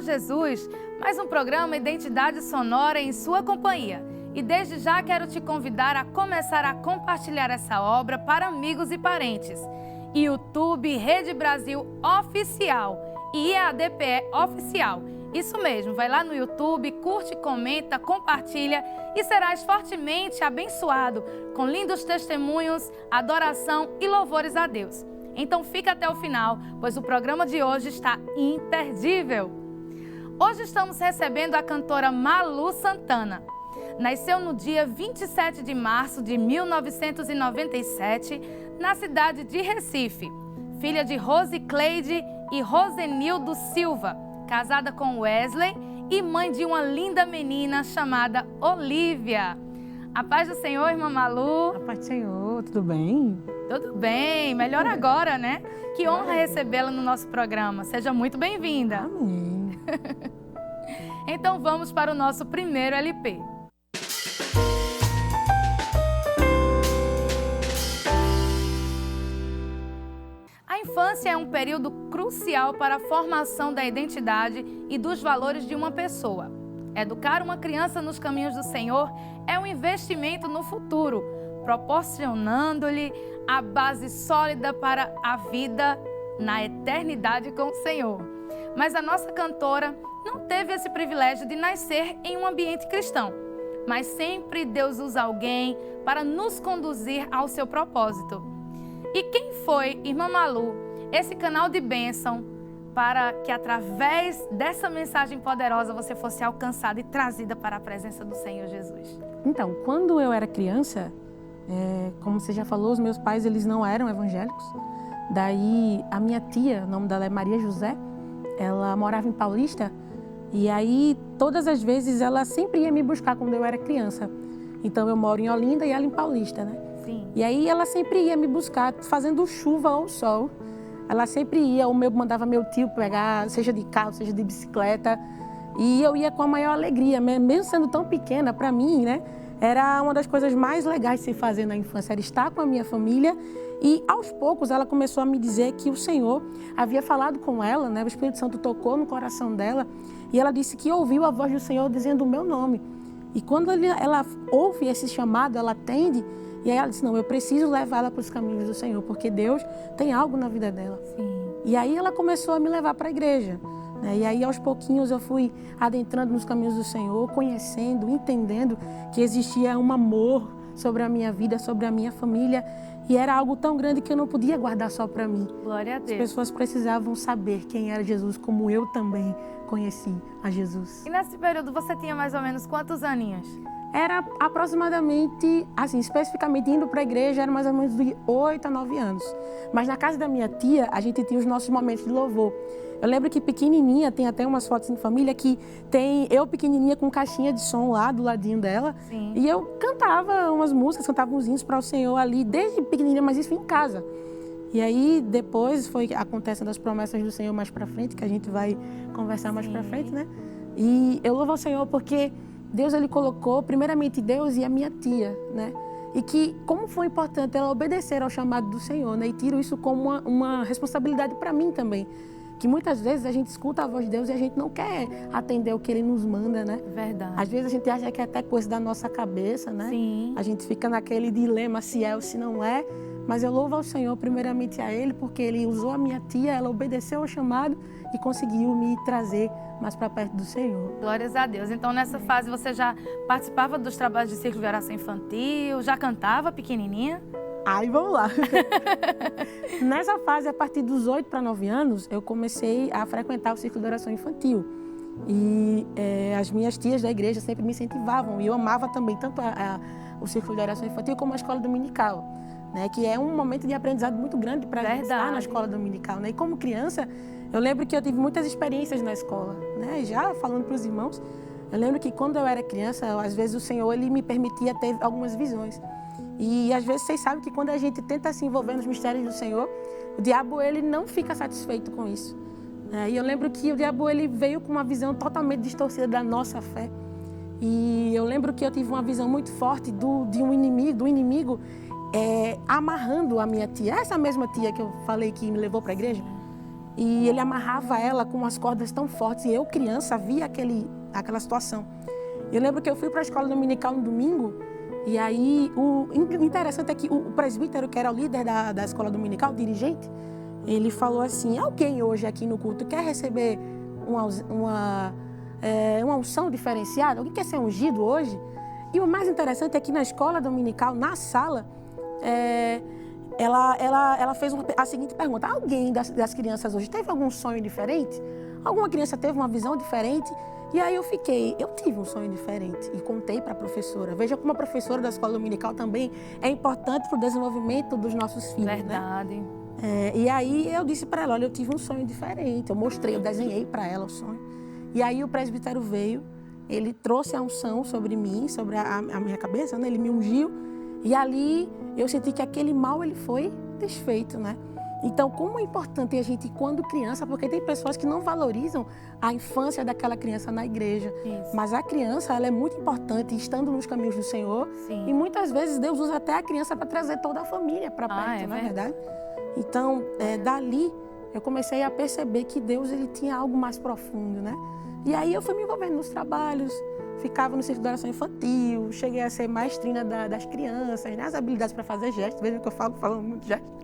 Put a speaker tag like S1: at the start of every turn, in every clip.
S1: Senhor Jesus, mais um programa Identidade Sonora em sua companhia. E desde já quero te convidar a começar a compartilhar essa obra para amigos e parentes. YouTube Rede Brasil Oficial e EADPE Oficial. Isso mesmo, vai lá no YouTube, curte, comenta, compartilha e serás fortemente abençoado com lindos testemunhos, adoração e louvores a Deus. Então fica até o final, pois o programa de hoje está imperdível. Hoje estamos recebendo a cantora Malu Santana. Nasceu no dia 27 de março de 1997, na cidade de Recife. Filha de Rose Cleide e Rosenildo Silva, casada com Wesley e mãe de uma linda menina chamada Olívia. A paz do Senhor, irmã Malu.
S2: A paz do Senhor, tudo bem?
S1: Tudo bem, melhor agora, né? Que honra recebê-la no nosso programa. Seja muito bem-vinda.
S2: Amém.
S1: Então vamos para o nosso primeiro LP. A infância é um período crucial para a formação da identidade e dos valores de uma pessoa. Educar uma criança nos caminhos do Senhor é um investimento no futuro, proporcionando-lhe a base sólida para a vida na eternidade com o Senhor. Mas a nossa cantora não teve esse privilégio de nascer em um ambiente cristão, mas sempre Deus usa alguém para nos conduzir ao seu propósito. E quem foi, irmã Malu, esse canal de bênção para que através dessa mensagem poderosa você fosse alcançada e trazida para a presença do Senhor Jesus?
S2: Então, quando eu era criança, como você já falou, os meus pais eles não eram evangélicos. Daí a minha tia, o nome dela é Maria José, ela morava em Paulista e aí todas as vezes ela sempre ia me buscar quando eu era criança. Então eu moro em Olinda e ela em Paulista, né?
S1: Sim.
S2: E aí ela sempre ia me buscar, fazendo chuva ou sol. Ela sempre ia, mandava meu tio pegar, seja de carro, seja de bicicleta. E eu ia com a maior alegria, mesmo sendo tão pequena, para mim, né? Era uma das coisas mais legais de se fazer na infância, era estar com a minha família. E aos poucos ela começou a me dizer que o Senhor havia falado com ela, né? O Espírito Santo tocou no coração dela e ela disse que ouviu a voz do Senhor dizendo o meu nome. E quando ela ouve esse chamado, ela atende. E aí ela disse, não, eu preciso levá-la para os caminhos do Senhor, porque Deus tem algo na vida dela.
S1: Sim.
S2: E aí ela começou a me levar para a igreja, né? E aí aos pouquinhos eu fui adentrando nos caminhos do Senhor, conhecendo, entendendo que existia um amor sobre a minha vida, sobre a minha família. E era algo tão grande que eu não podia guardar só para mim.
S1: Glória a Deus.
S2: As pessoas precisavam saber quem era Jesus, como eu também conheci a Jesus.
S1: E nesse período você tinha mais ou menos quantos aninhos?
S2: Era aproximadamente, assim, especificamente indo para a igreja, era mais ou menos de 8 a 9 anos. Mas na casa da minha tia, a gente tinha os nossos momentos de louvor. Eu lembro que pequenininha, tem até umas fotos em família, que tem eu pequenininha com caixinha de som lá do ladinho dela.
S1: Sim.
S2: E eu cantava umas músicas, cantava uns hinos para o Senhor ali, desde pequenininha, mas isso em casa. E aí depois foi acontecendo as promessas do Senhor mais para frente, que a gente vai conversar mais para frente, né? E eu louvo ao Senhor porque Deus ele colocou primeiramente Deus e a minha tia, né? E que como foi importante ela obedecer ao chamado do Senhor, né? E tiro isso como uma responsabilidade para mim também. Que muitas vezes a gente escuta a voz de Deus e a gente não quer atender o que Ele nos manda, né?
S1: Verdade.
S2: Às vezes a gente acha que é até coisa da nossa cabeça, né?
S1: Sim.
S2: A gente fica naquele dilema se é ou se não é. Mas eu louvo ao Senhor primeiramente a Ele, porque Ele usou a minha tia, ela obedeceu ao chamado e conseguiu me trazer mais para perto do Senhor.
S1: Glórias a Deus. Então nessa fase você já participava dos trabalhos de círculo de oração infantil, já cantava pequenininha?
S2: Aí vamos lá. Nessa fase, a partir dos 8 para 9 anos, eu comecei a frequentar o círculo de oração infantil. E as minhas tias da igreja sempre me incentivavam. E eu amava também tanto o círculo de oração infantil como a escola dominical, né? Que é um momento de aprendizado muito grande para a gente estar na escola dominical, né? E como criança, eu lembro que eu tive muitas experiências na escola, né? Já falando para os irmãos, eu lembro que quando eu era criança, às vezes o Senhor ele me permitia ter algumas visões. E às vezes vocês sabem que quando a gente tenta se envolver nos mistérios do Senhor, o diabo ele não fica satisfeito com isso. E eu lembro que o diabo ele veio com uma visão totalmente distorcida da nossa fé. E eu lembro que eu tive uma visão muito forte do inimigo amarrando a minha tia, essa mesma tia que eu falei que me levou para a igreja. e ele amarrava ela com umas cordas tão fortes. E eu, criança, via aquela situação. Eu lembro que eu fui para a escola dominical no domingo, e aí o interessante é que o presbítero, que era o líder da escola dominical, o dirigente, ele falou assim: alguém hoje aqui no culto quer receber uma unção diferenciada? Alguém quer ser ungido hoje? E o mais interessante é que na escola dominical, na sala, ela fez a seguinte pergunta: alguém das crianças hoje teve algum sonho diferente? Alguma criança teve uma visão diferente? E aí eu tive um sonho diferente e contei para a professora. Veja como a professora da escola dominical também é importante para o desenvolvimento dos nossos filhos.
S1: Verdade.
S2: Né? E aí eu disse para ela: olha, eu tive um sonho diferente. Eu mostrei, eu desenhei para ela o sonho. E aí o presbítero veio, ele trouxe a unção sobre mim, sobre a minha cabeça, né? Ele me ungiu. E ali eu senti que aquele mal ele foi desfeito, né? Então, como é importante a gente, quando criança, porque tem pessoas que não valorizam a infância daquela criança na igreja.
S1: Isso.
S2: Mas a criança, ela é muito importante, estando nos caminhos do Senhor.
S1: Sim.
S2: E muitas vezes Deus usa até a criança para trazer toda a família para perto, não é verdade? Então, dali, eu comecei a perceber que Deus ele tinha algo mais profundo, né? E aí eu fui me envolvendo nos trabalhos, ficava no Círculo de Oração Infantil, cheguei a ser maestrina das crianças, né? As habilidades para fazer gestos, veja que eu falo muito gestos.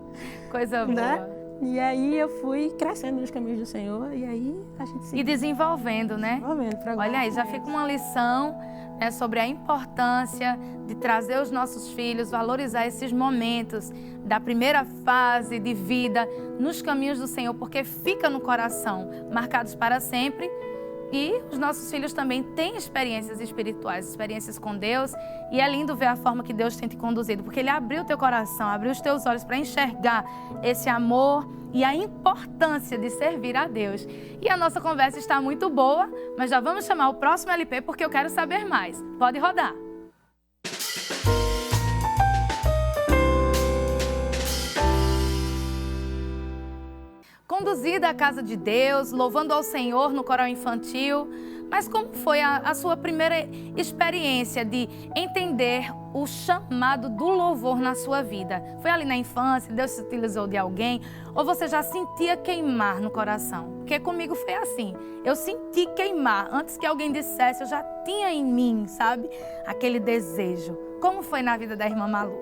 S1: Coisa boa.
S2: Né? E aí eu fui crescendo nos caminhos do Senhor e aí a gente se...
S1: E desenvolvendo, né?
S2: Olha
S1: aí, já fica uma lição, né, sobre a importância de trazer os nossos filhos, valorizar esses momentos da primeira fase de vida nos caminhos do Senhor, porque fica no coração, marcados para sempre. E os nossos filhos também têm experiências espirituais, experiências com Deus. E é lindo ver a forma que Deus tem te conduzido, porque Ele abriu o teu coração, abriu os teus olhos para enxergar esse amor e a importância de servir a Deus. E a nossa conversa está muito boa, mas já vamos chamar o próximo LP porque eu quero saber mais. Pode rodar. Conduzida à casa de Deus, louvando ao Senhor no coral infantil. Mas como foi a sua primeira experiência de entender o chamado do louvor na sua vida? Foi ali na infância, Deus se utilizou de alguém? Ou você já sentia queimar no coração? Porque comigo foi assim, eu senti queimar. Antes que alguém dissesse, eu já tinha em mim, sabe? Aquele desejo. Como foi na vida da irmã Malu?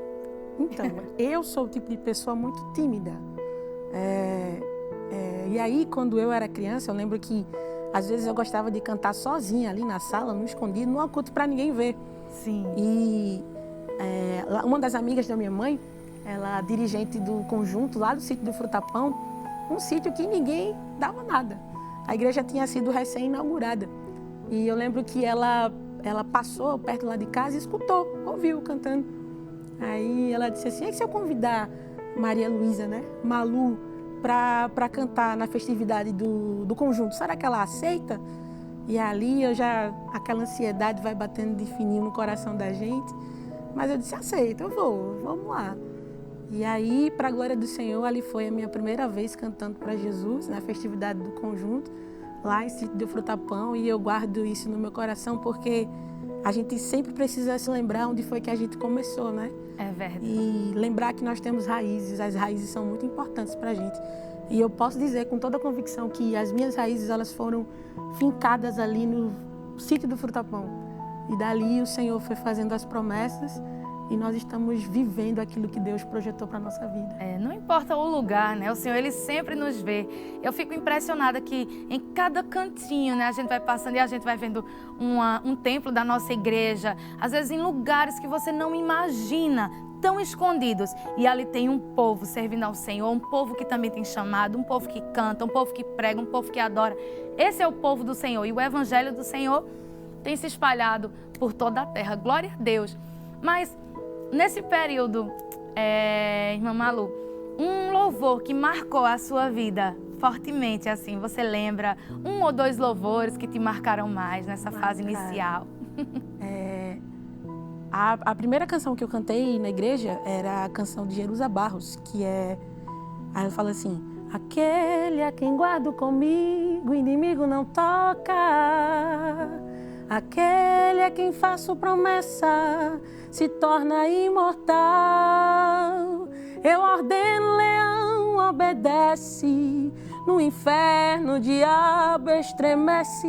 S2: Então, eu sou o tipo de pessoa muito tímida. E aí, quando eu era criança, eu lembro que às vezes eu gostava de cantar sozinha ali na sala, no escondido, no oculto, para ninguém ver.
S1: Sim.
S2: E uma das amigas da minha mãe, ela dirigente do conjunto lá do sítio do Frutapão, um sítio que ninguém dava nada. A igreja tinha sido recém-inaugurada. E eu lembro que ela passou perto lá de casa e escutou, ouviu cantando. Aí ela disse assim: e se eu convidar Maria Luísa, né, Malu, para cantar na festividade do conjunto, será que ela aceita? E ali aquela ansiedade vai batendo de fininho no coração da gente. Mas eu disse: aceito, eu vou, vamos lá. E aí, para a glória do Senhor, ali foi a minha primeira vez cantando para Jesus, na festividade do conjunto, lá em Sítio do Frutapão. E eu guardo isso no meu coração porque a gente sempre precisa se lembrar onde foi que a gente começou, né?
S1: É verdade.
S2: E lembrar que nós temos raízes, as raízes são muito importantes para a gente. E eu posso dizer com toda a convicção que as minhas raízes, elas foram fincadas ali no Sítio do Frutapão. E dali o Senhor foi fazendo as promessas e nós estamos vivendo aquilo que Deus projetou para a nossa vida.
S1: Não importa o lugar, né? O Senhor, Ele sempre nos vê. Eu fico impressionada que em cada cantinho, né, a gente vai passando e a gente vai vendo um templo da nossa igreja, às vezes em lugares que você não imagina, tão escondidos. E ali tem um povo servindo ao Senhor, um povo que também tem chamado, um povo que canta, um povo que prega, um povo que adora. Esse é o povo do Senhor. E o Evangelho do Senhor tem se espalhado por toda a terra. Glória a Deus. Mas nesse período, irmã Malu, um louvor que marcou a sua vida fortemente, assim, você lembra um ou dois louvores que te marcaram mais nessa fase inicial?
S2: A primeira canção que eu cantei na igreja era a canção de Jerusa Barros, que é... Aí eu falo assim: aquele a quem guardo comigo, o inimigo não toca. Aquele a quem faço promessa, se torna imortal. Eu ordeno leão não obedece. No inferno o diabo estremece,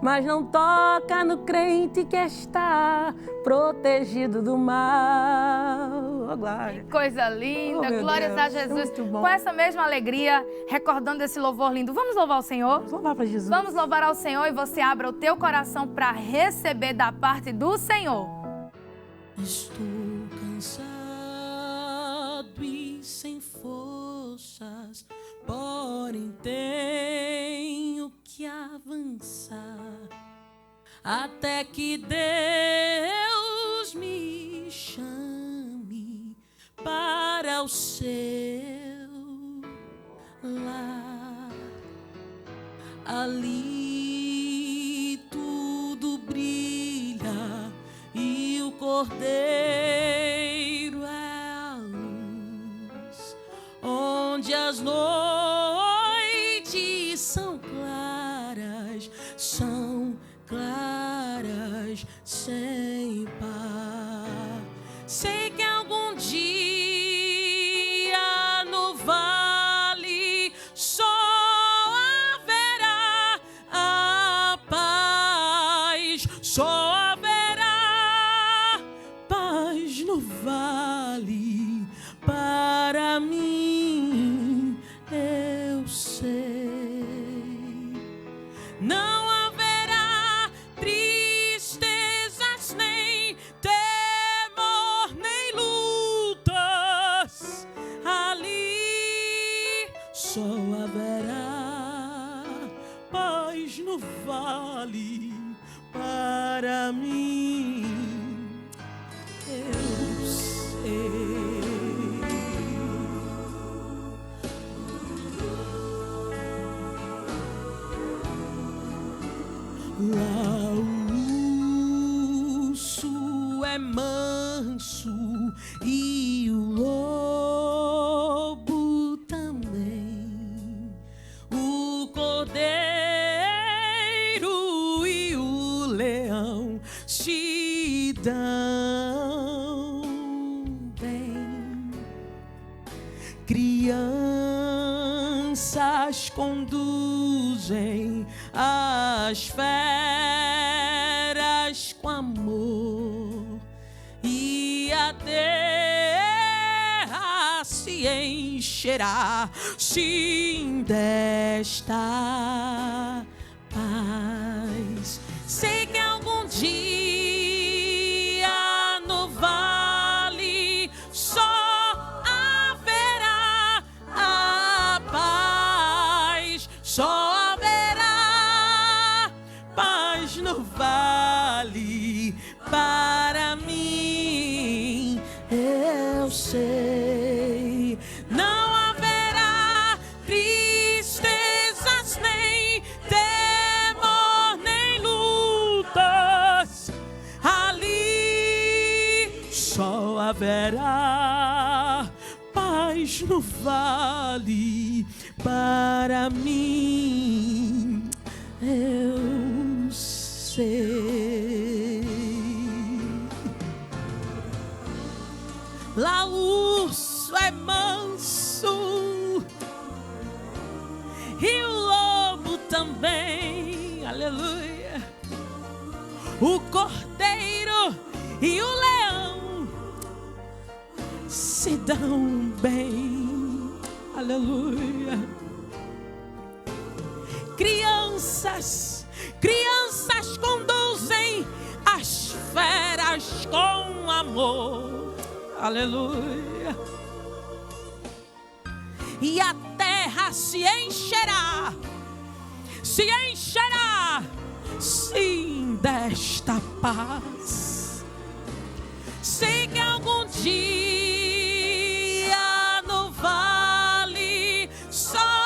S2: mas não toca no crente que está protegido do mal. Oh, glória.
S1: Que coisa linda,
S2: Oh,
S1: glórias a Jesus.
S2: Muito bom.
S1: Com essa mesma alegria, recordando esse louvor lindo, vamos louvar o Senhor?
S2: Vamos louvar para Jesus.
S1: Vamos louvar ao Senhor e você abra o teu coração para receber da parte do Senhor.
S2: Estou cansado e sem forças, porém tenho que avançar até que Deus me chame para o seu lar. Ali tudo brilha e o Cordeiro é a luz, onde as noites são claras sem par. Sei que algum dia no vale só haverá a paz, só haverá paz no vale para mim, eu sei. Não haverá tristezas, nem temor, nem lutas. Ali só haverá paz no vale para mim, eu sei. Lá o urso é manso e o lobo também, o cordeiro e o leão se dão bem. Crianças conduzem as feras com amor e a terra se encherá sim desta paz. Sei que algum dia no vale só haverá a paz, só no vale para mim, eu sei. Não haverá tristezas, nem temor, nem lutas. Ali só haverá paz no vale para mim, eu sei. Lá o urso é manso e o lobo também, aleluia. O cordeiro e o leão se dão bem, aleluia. Crianças conduzem as feras com amor, aleluia. E a terra se encherá, sim, desta paz. Sei que algum dia no vale só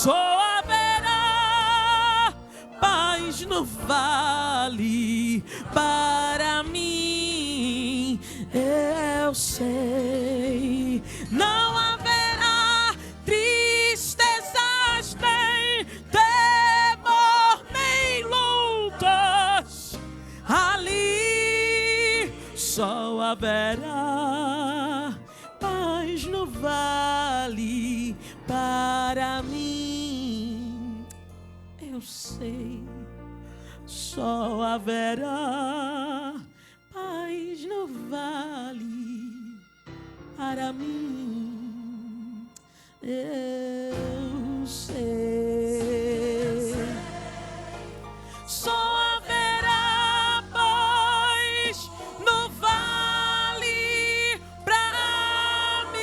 S2: só haverá paz no vale para mim, eu sei. Não haverá tristezas, nem temor, nem lutas. Ali só haverá paz no vale para mim. Eu sei, só haverá paz no vale para mim. Eu sei, só haverá paz no vale pra mim.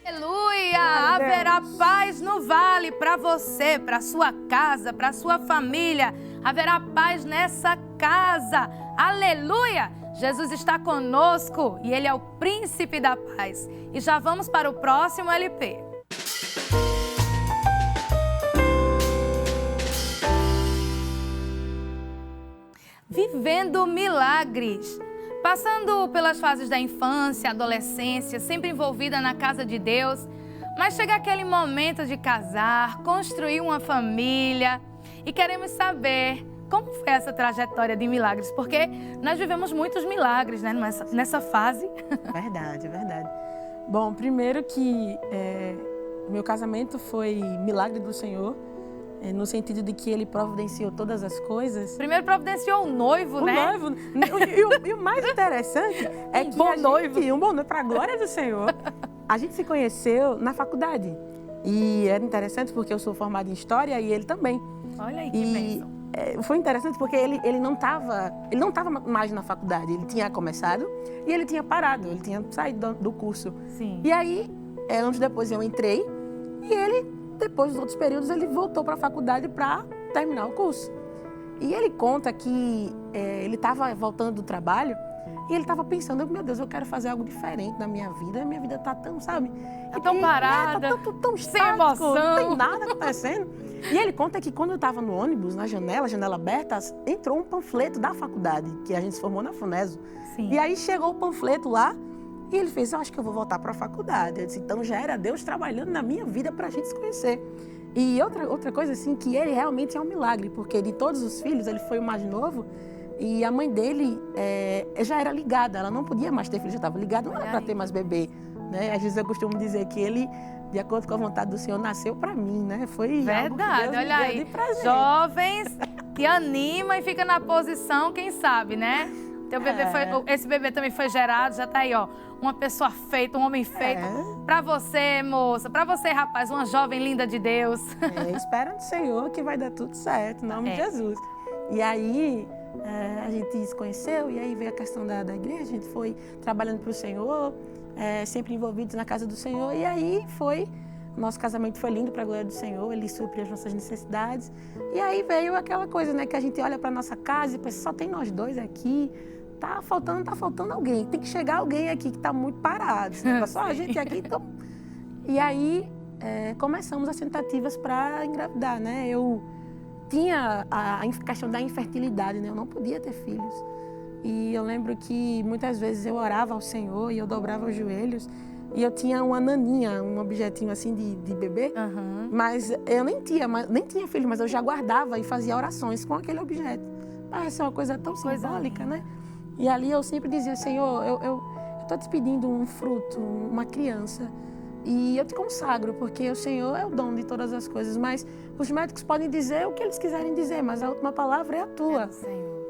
S1: Aleluia! Haverá paz no vale para você, para sua casa, para sua família. Haverá paz nessa casa. Aleluia! Jesus está conosco e Ele é o príncipe da paz. E já vamos para o próximo LP. Vivendo milagres. Passando pelas fases da infância, adolescência, sempre envolvida na casa de Deus, mas chega aquele momento de casar, construir uma família e queremos saber como foi essa trajetória de milagres, porque nós vivemos muitos milagres, né, nessa fase.
S2: Verdade, é verdade. Bom, primeiro que meu casamento foi milagre do Senhor, no sentido de que Ele providenciou todas as coisas.
S1: Primeiro providenciou o noivo, né?
S2: O noivo. E o mais interessante é que
S1: um bom noivo
S2: para a glória do Senhor. A gente se conheceu na faculdade. E era interessante porque eu sou formada em História e ele também.
S1: Olha aí que bênção.
S2: Foi interessante porque ele não estava mais na faculdade. Ele tinha começado e ele tinha parado, ele tinha saído do curso.
S1: Sim.
S2: E aí, anos depois eu entrei e ele, depois dos outros períodos, ele voltou para a faculdade para terminar o curso. E ele conta que ele estava voltando do trabalho e ele estava pensando, meu Deus, eu quero fazer algo diferente na minha vida está tão, sabe?
S1: Tá tão parada,
S2: tá tão
S1: sem
S2: estático,
S1: emoção.
S2: Não tem nada acontecendo. E ele conta que quando eu estava no ônibus, na janela aberta, entrou um panfleto da faculdade, que a gente se formou na FUNESO.
S1: Sim.
S2: E aí chegou o panfleto lá e ele fez, eu acho que eu vou voltar para a faculdade. Eu disse, então já era Deus trabalhando na minha vida para a gente se conhecer. E outra coisa assim, que ele realmente é um milagre, porque de todos os filhos, ele foi o mais novo. E a mãe dele já era ligada, ela não podia mais ter filho, já estava ligada, não era para ter mais bebê. Né? Às vezes eu costumo dizer que ele, de acordo com a vontade do Senhor, nasceu para mim, né? Foi
S1: verdade,
S2: algo que Deus
S1: olha
S2: me deu
S1: aí,
S2: de presente.
S1: jovens que anima e fica na posição, quem sabe, né? Teu bebê esse bebê também foi gerado, já tá aí, ó, uma pessoa feita, um homem feito. Para você, moça, para você, rapaz, uma jovem linda de Deus.
S2: Espera no Senhor que vai dar tudo certo, em nome de Jesus. E aí, a gente se conheceu e aí veio a questão da igreja, a gente foi trabalhando para o Senhor, sempre envolvidos na casa do Senhor. E aí nosso casamento foi lindo para a glória do Senhor, Ele supre as nossas necessidades. E aí veio aquela coisa, né, que a gente olha para nossa casa e pensa, só tem nós dois aqui, tá faltando alguém, tem que chegar alguém aqui que está muito parado, tá só a gente aqui. Então... E aí começamos as tentativas para engravidar, né? Eu tinha a questão da infertilidade, né? Eu não podia ter filhos. E eu lembro que muitas vezes eu orava ao Senhor e eu dobrava os joelhos e eu tinha uma naninha, um objetinho assim de bebê, mas eu nem tinha filho, mas eu já guardava e fazia orações com aquele objeto. Parece uma coisa tão simbólica, né? E ali eu sempre dizia, Senhor, eu estou te pedindo um fruto, uma criança. E eu te consagro, porque o Senhor é o dono de todas as coisas, mas os médicos podem dizer o que eles quiserem dizer, mas a última palavra é a tua.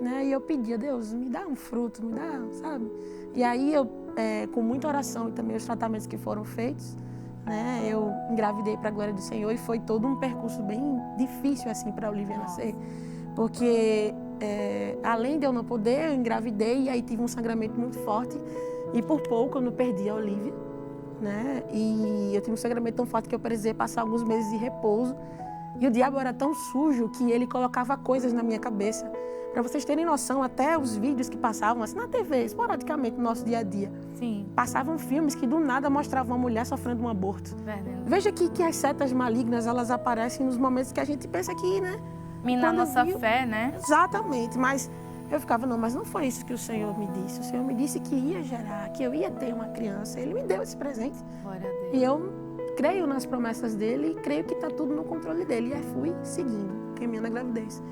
S2: Né? E eu pedia, Deus, me dá um fruto, me dá, sabe? E aí eu, com muita oração e também os tratamentos que foram feitos, né, eu engravidei para a glória do Senhor e foi todo um percurso bem difícil assim para a Olivia nascer, porque além de eu não poder, eu engravidei e aí tive um sangramento muito forte e por pouco eu não perdi a Olivia. Né? E eu tive um sangramento tão forte que eu precisei passar alguns meses de repouso. E o diabo era tão sujo que ele colocava coisas na minha cabeça. Para vocês terem noção, até os vídeos que passavam assim, na TV, esporadicamente, no nosso dia a dia.
S1: Sim.
S2: Passavam filmes que do nada mostravam uma mulher sofrendo um aborto. Veja que as setas malignas, elas aparecem nos momentos que a gente pensa que, né?
S1: Minar nossa fé, né?
S2: Exatamente, mas... Eu ficava, não, mas não foi isso que o Senhor me disse. O Senhor me disse que ia gerar, que eu ia ter uma criança. Ele me deu esse presente.
S1: Glória a Deus.
S2: E eu creio nas promessas dele e creio que está tudo no controle dele. E aí fui seguindo, caminhando a gravidez.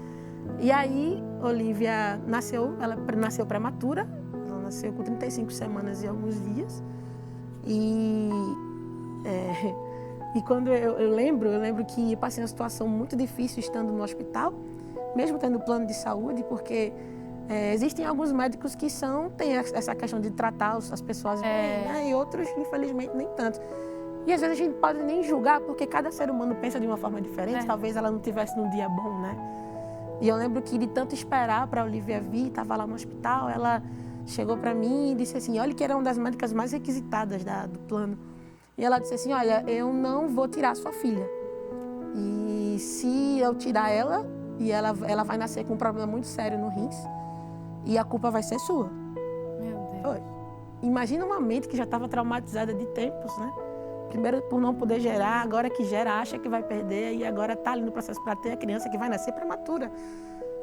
S2: E aí, Olivia nasceu, ela nasceu prematura, ela nasceu com 35 semanas e alguns dias. E quando eu lembro que eu passei uma situação muito difícil estando no hospital, mesmo tendo plano de saúde, porque existem alguns médicos que têm essa questão de tratar as pessoas bem, né? E outros, infelizmente, nem tanto. E às vezes a gente pode nem julgar, porque cada ser humano pensa de uma forma diferente. Talvez ela não tivesse num dia bom, né? E eu lembro que de tanto esperar para a Olivia vir, estava lá no hospital, ela chegou para mim e disse assim, olha que era uma das médicas mais requisitadas do plano. E ela disse assim, olha, eu não vou tirar a sua filha. E se eu tirar ela, e ela vai nascer com um problema muito sério no rins, e a culpa vai ser sua.
S1: Meu Deus.
S2: Foi. Imagina uma mente que já estava traumatizada de tempos, né? Primeiro por não poder gerar, agora que gera, acha que vai perder, e agora está ali no processo para ter a criança que vai nascer prematura.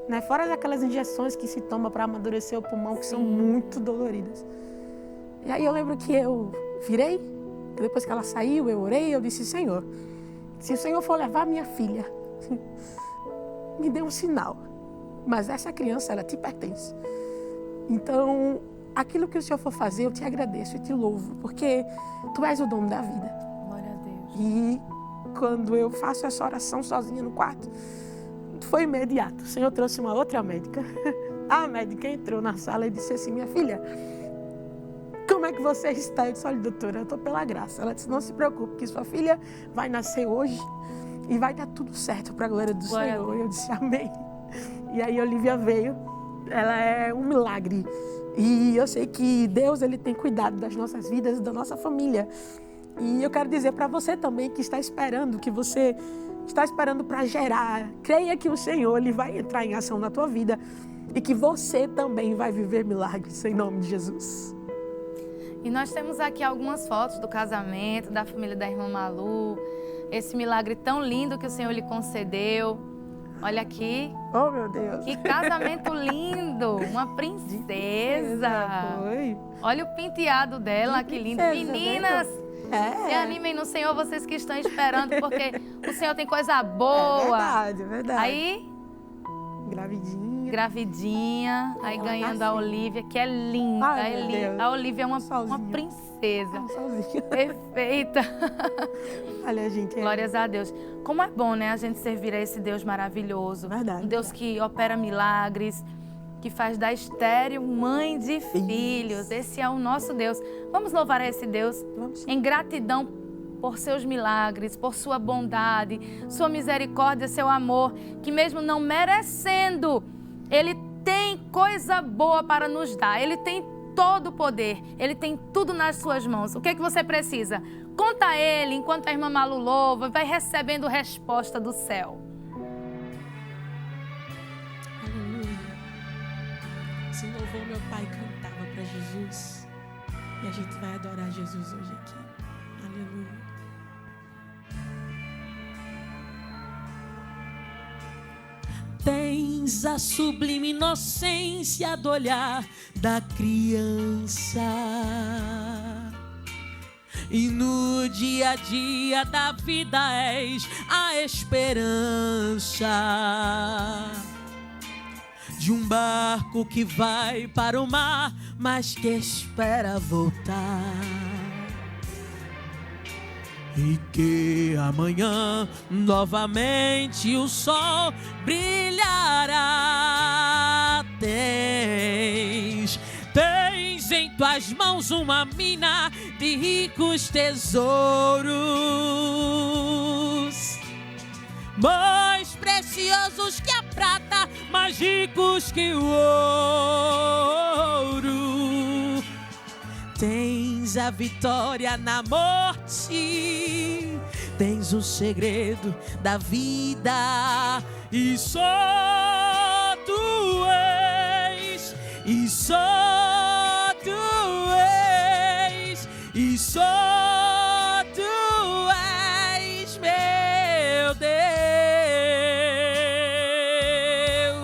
S2: Né? Fora daquelas injeções que se toma para amadurecer o pulmão, que são muito doloridas. E aí eu lembro que eu virei, depois que ela saiu, eu orei, eu disse, Senhor, se o Senhor for levar minha filha, me dê um sinal. Mas essa criança, ela te pertence. Então, aquilo que o Senhor for fazer, eu te agradeço e te louvo, porque Tu és o dono da vida.
S1: Glória a Deus.
S2: E quando eu faço essa oração sozinha no quarto, foi imediato. O Senhor trouxe uma outra médica. A médica entrou na sala e disse assim, minha filha, como é que você está? Eu disse, olha, doutora, eu estou pela graça. Ela disse, não se preocupe, que sua filha vai nascer hoje e vai dar tudo certo para a glória do Senhor. Eu disse, amém. E aí Olivia veio. Ela é um milagre. E eu sei que Deus, Ele tem cuidado das nossas vidas e da nossa família. E eu quero dizer para você também que está esperando, que você está esperando para gerar. Creia que o Senhor, Ele vai entrar em ação na tua vida e que você também vai viver milagres, em nome de Jesus.
S1: E nós temos aqui algumas fotos do casamento, da família da irmã Malu. Esse milagre tão lindo que o Senhor lhe concedeu. Olha aqui.
S2: Oh, meu Deus.
S1: Que casamento lindo. Uma princesa.
S2: Foi.
S1: Olha o penteado dela, que lindo. Meninas, se animem no Senhor, vocês que estão esperando, porque o Senhor tem coisa boa.
S2: É verdade.
S1: Aí, gravidinha, aí ganhando a Olivia, que é linda.
S2: Ai, meu Deus.
S1: A Olivia é uma princesa. Perfeita.
S2: Olha, gente.
S1: Glórias a Deus. Como é bom, né, a gente servir a esse Deus maravilhoso.
S2: Verdade.
S1: Um Deus que opera milagres, que faz da estéril mãe de filhos. Esse é o nosso Deus. Vamos louvar a esse Deus em gratidão por seus milagres, por sua bondade, sua misericórdia, seu amor, que mesmo não merecendo, Ele tem coisa boa para nos dar. Ele tem todo o poder, Ele tem tudo nas suas mãos. O que é que você precisa? Conta a Ele, enquanto a irmã Malu louva, vai recebendo resposta do céu.
S2: Aleluia. Se louvou, meu pai cantava para Jesus. E a gente vai adorar Jesus hoje aqui. Aleluia.
S3: Tens a sublime inocência do olhar da criança, e no dia a dia da vida és a esperança de um barco que vai para o mar, mas que espera voltar. E que amanhã novamente o sol brilhará. Tens em tuas mãos uma mina de ricos tesouros, mais preciosos que a prata, mais ricos que o ouro. Tens a vitória na morte, tens o segredo da vida, e só tu és, e só tu és, e só tu és, meu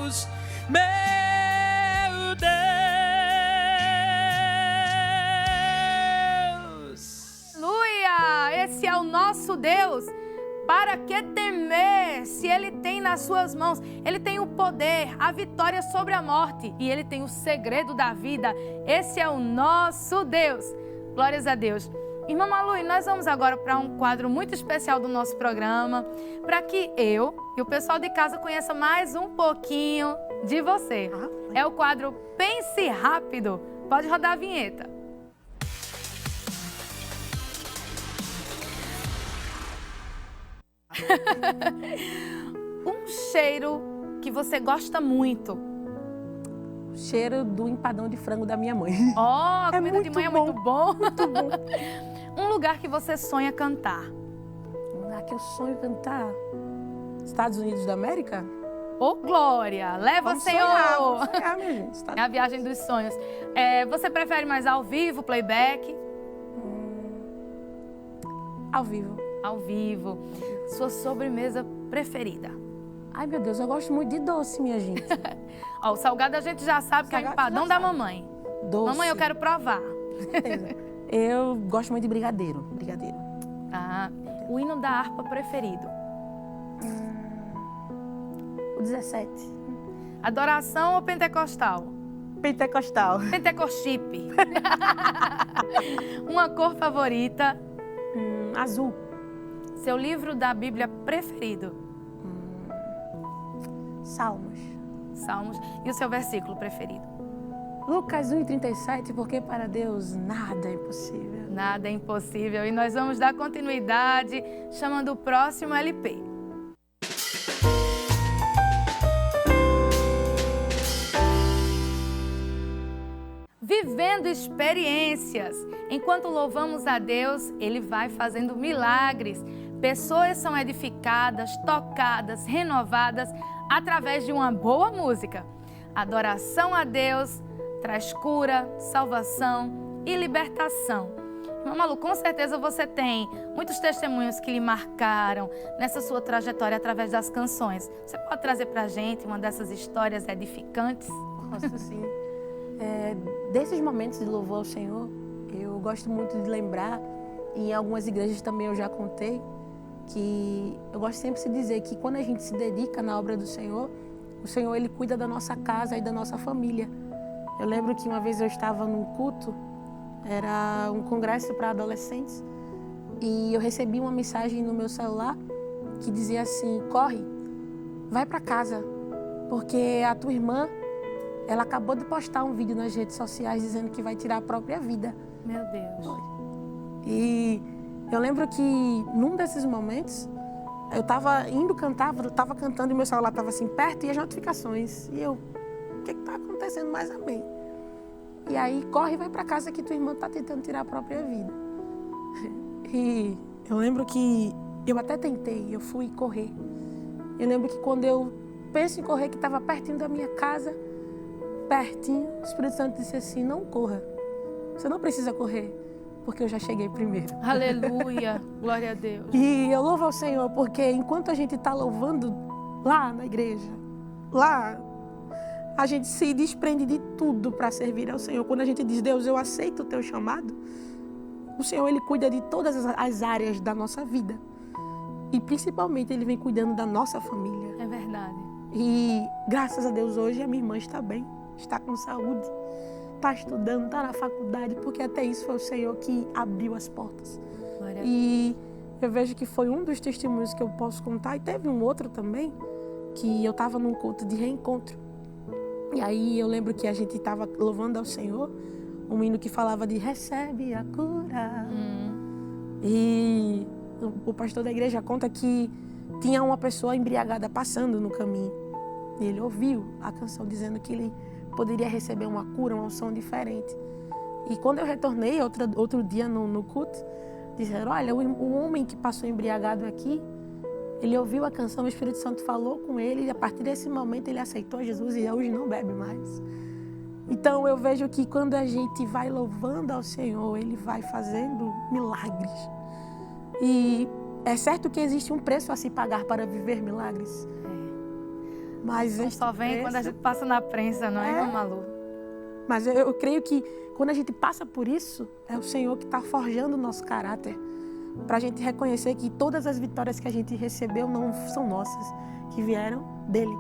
S3: Deus, meu Deus.
S1: Aleluia! Esse é o nosso Deus. Para que temer se Ele tem nas suas mãos? Ele tem o poder, a vitória sobre a morte. E Ele tem o segredo da vida. Esse é o nosso Deus. Glórias a Deus. Irmã Malu, e nós vamos agora para um quadro muito especial do nosso programa, para que eu e o pessoal de casa conheça mais um pouquinho de você. É o quadro Pense Rápido. Pode rodar a vinheta. Um cheiro que você gosta muito.
S2: O cheiro do empadão de frango da minha mãe.
S1: A comida de mãe é muito bom.
S2: Muito bom.
S1: Um lugar que você sonha cantar.
S2: Um lugar que eu sonho cantar. Estados Unidos da América?
S1: Ô, Glória! Leva,
S2: Vamos
S1: Senhor!
S2: Vamos sonhar, minha gente.
S1: É a viagem dos sonhos. Você prefere mais ao vivo, playback?
S2: Ao vivo.
S1: Ao vivo. Sua sobremesa preferida?
S2: Ai, meu Deus, eu gosto muito de doce, minha gente.
S1: O salgado a gente já sabe que é o empadão da mamãe.
S2: Doce.
S1: Mamãe, eu quero provar.
S2: Eu gosto muito de brigadeiro. Brigadeiro.
S1: O hino da harpa preferido?
S2: O 17.
S1: Adoração ou pentecostal?
S2: Pentecostal.
S1: Pentecostipe. Uma cor favorita?
S2: Azul.
S1: Seu livro da Bíblia preferido?
S2: Salmos.
S1: Salmos. E o seu versículo preferido?
S2: Lucas 1:37, porque para Deus nada é impossível.
S1: Nada é impossível. E nós vamos dar continuidade chamando o próximo LP. Vivendo experiências. Enquanto louvamos a Deus, Ele vai fazendo milagres. Pessoas são edificadas, tocadas, renovadas através de uma boa música. Adoração a Deus traz cura, salvação e libertação. Irmã Malu, com certeza você tem muitos testemunhos que lhe marcaram nessa sua trajetória através das canções. Você pode trazer pra gente uma dessas histórias edificantes?
S2: Posso sim. Desses momentos de louvor ao Senhor, eu gosto muito de lembrar, e em algumas igrejas também eu já contei, que eu gosto sempre de dizer que quando a gente se dedica na obra do Senhor, o Senhor Ele cuida da nossa casa e da nossa família. Eu lembro que uma vez eu estava num culto, era um congresso para adolescentes, e eu recebi uma mensagem no meu celular que dizia assim: corre, vai para casa, porque a tua irmã, ela acabou de postar um vídeo nas redes sociais dizendo que vai tirar a própria vida.
S1: Meu Deus.
S2: E eu lembro que num desses momentos, eu estava indo cantar, eu estava cantando e meu celular estava assim perto e as notificações. E eu, o que está acontecendo? Mais amém. E aí, corre e vai para casa que tua irmã está tentando tirar a própria vida. E eu lembro que eu até tentei, eu fui correr. Eu lembro que quando eu penso em correr, que estava pertinho da minha casa, pertinho, o Espírito Santo disse assim: não corra, você não precisa correr, porque eu já cheguei primeiro.
S1: Aleluia, glória a Deus.
S2: E eu louvo ao Senhor, porque enquanto a gente está louvando lá na igreja, lá, a gente se desprende de tudo para servir ao Senhor. Quando a gente diz: Deus, eu aceito o teu chamado, o Senhor, Ele cuida de todas as áreas da nossa vida. E principalmente Ele vem cuidando da nossa família.
S1: É verdade.
S2: E graças a Deus hoje a minha irmã está bem, está com saúde, está estudando, está na faculdade, porque até isso foi o Senhor que abriu as portas. E eu vejo que foi um dos testemunhos que eu posso contar. E teve um outro também, que eu estava num culto de reencontro. E aí eu lembro que a gente estava louvando ao Senhor, um hino que falava de recebe a cura. E o pastor da igreja conta que tinha uma pessoa embriagada passando no caminho. E ele ouviu a canção dizendo que ele poderia receber uma cura, uma unção diferente. E quando eu retornei outro dia no culto, disseram: olha, o homem que passou embriagado aqui, ele ouviu a canção, o Espírito Santo falou com ele, e a partir desse momento ele aceitou Jesus e hoje não bebe mais. Então eu vejo que quando a gente vai louvando ao Senhor, Ele vai fazendo milagres. E é certo que existe um preço a se pagar para viver milagres. Mas
S1: só vem quando a gente passa na prensa, não é, Malu?
S2: Mas eu creio que quando a gente passa por isso, é o Senhor que está forjando o nosso caráter. para a gente reconhecer que todas as vitórias que a gente recebeu não são nossas, que vieram dele.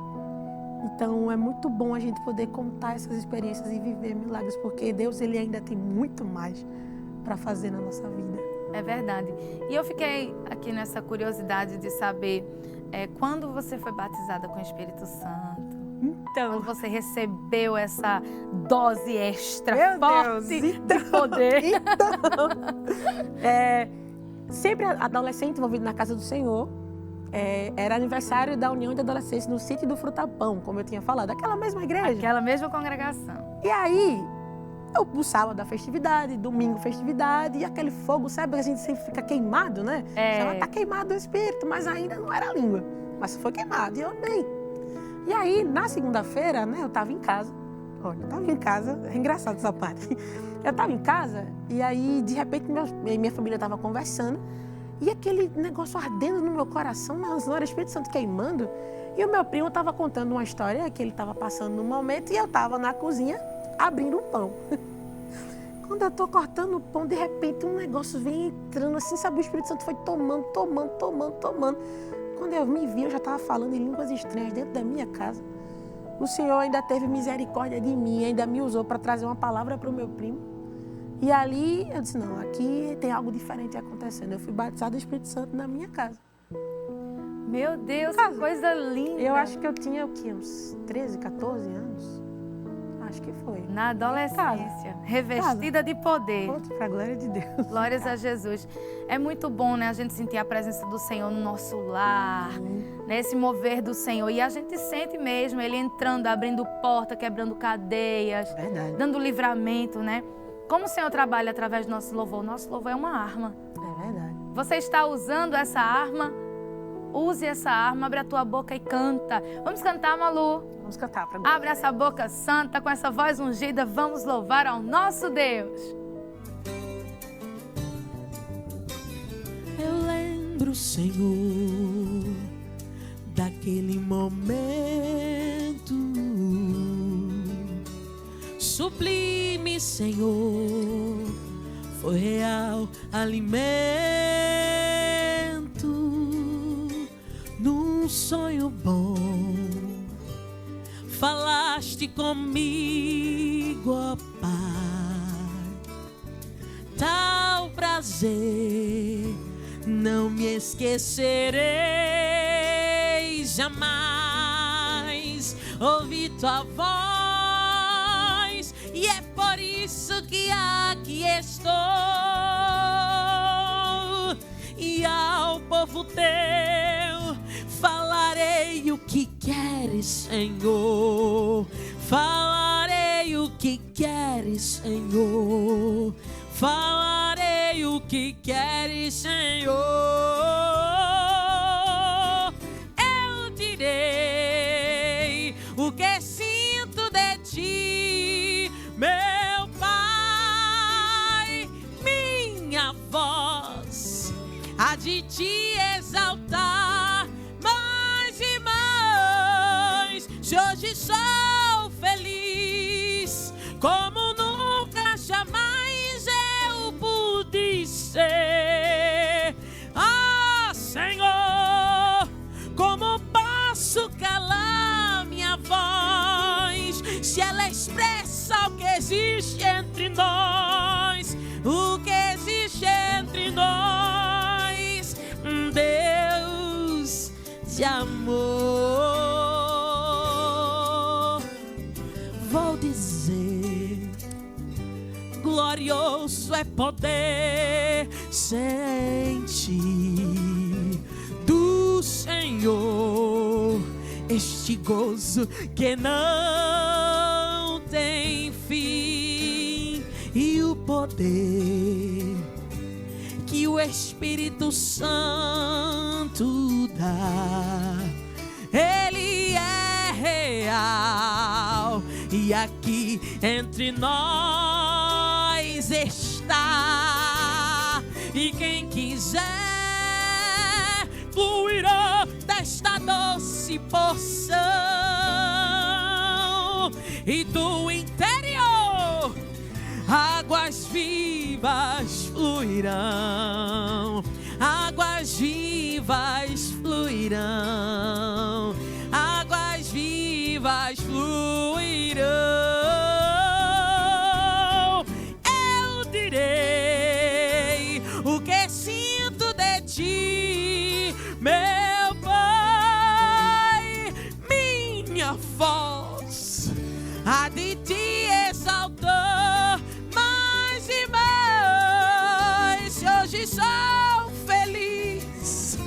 S2: Então, é muito bom a gente poder contar essas experiências e viver milagres, porque Deus, ele ainda tem muito mais para fazer na nossa vida.
S1: É verdade. E eu fiquei aqui nessa curiosidade de saber quando você foi batizada com o Espírito Santo.
S2: Então,
S1: Quando você recebeu essa dose extra
S2: meu
S1: forte
S2: Deus,
S1: de poder.
S2: Sempre adolescente envolvido na casa do Senhor. Era aniversário da União de Adolescentes no sítio do Frutapão, como eu tinha falado, aquela mesma igreja.
S1: Aquela mesma congregação.
S2: E aí, o sábado a festividade, domingo festividade, e aquele fogo, sabe? A gente sempre fica queimado, né? Já tá queimado o espírito, mas ainda não era a língua. Mas foi queimado, e eu amei. E aí, na segunda-feira, né, eu tava em casa. Olha, eu tava em casa, é engraçado essa parte. Eu tava em casa, e aí, de repente, minha família tava conversando, e aquele negócio ardendo no meu coração, não era o Espírito Santo queimando. E o meu primo estava contando uma história que ele estava passando no momento, e eu estava na cozinha abrindo o pão. Quando eu estou cortando o pão, de repente um negócio vem entrando assim, sabe? O Espírito Santo foi tomando. Quando eu me vi, eu já estava falando em línguas estranhas dentro da minha casa. O Senhor ainda teve misericórdia de mim, ainda me usou para trazer uma palavra para o meu primo. E ali eu disse, não, aqui tem algo diferente acontecendo. Eu fui batizada do Espírito Santo na minha casa.
S1: Meu Deus, que coisa linda.
S2: Eu acho que eu tinha o quê? Uns 13, 14 anos? Acho que foi.
S1: Na adolescência, revestida de poder.
S2: Para a glória de Deus.
S1: Glórias a Jesus. É muito bom, né, a gente sentir a presença do Senhor no nosso lar, nesse mover do Senhor. E a gente sente mesmo Ele entrando, abrindo porta, quebrando cadeias,
S2: Verdade.
S1: dando livramento, né? Como o Senhor trabalha através do nosso louvor? O nosso louvor é uma arma.
S2: É verdade.
S1: Você está usando essa arma? Use essa arma, abre a tua boca e canta. Vamos cantar, Malu?
S2: Vamos cantar para
S1: Abre essa boca santa, com essa voz ungida, vamos louvar ao nosso Deus.
S3: Eu lembro, Senhor, daquele momento sublime, Senhor, foi real alimento. Num sonho bom, falaste comigo, ó Pai. Tal prazer não me esquecerei jamais. Ouvi tua voz e é por isso que aqui estou. E ao povo teu falarei o que queres, Senhor. Falarei o que queres, Senhor. Falarei o que queres, Senhor. Eu direi o que sinto de ti, meu Pai. Minha voz há de te exaltar mais e mais. Se hoje sou feliz como nunca jamais eu pude ser. Ah, Senhor, como posso calar minha voz se ela expressa o que existe entre nós? O que existe entre nós? Deus de amor. Vou dizer, glorioso é poder sentir do Senhor este gozo que não tem fim, e o poder que o Espírito Santo dá, ele é real e aqui entre nós está. E quem quiser fluirá desta doce porção, e do interior águas vivas fluirão. fluirão, águas vivas fluirão. Eu direi o que sinto de ti, meu Pai, minha voz há de te exaltar mais e mais. Hoje sou feliz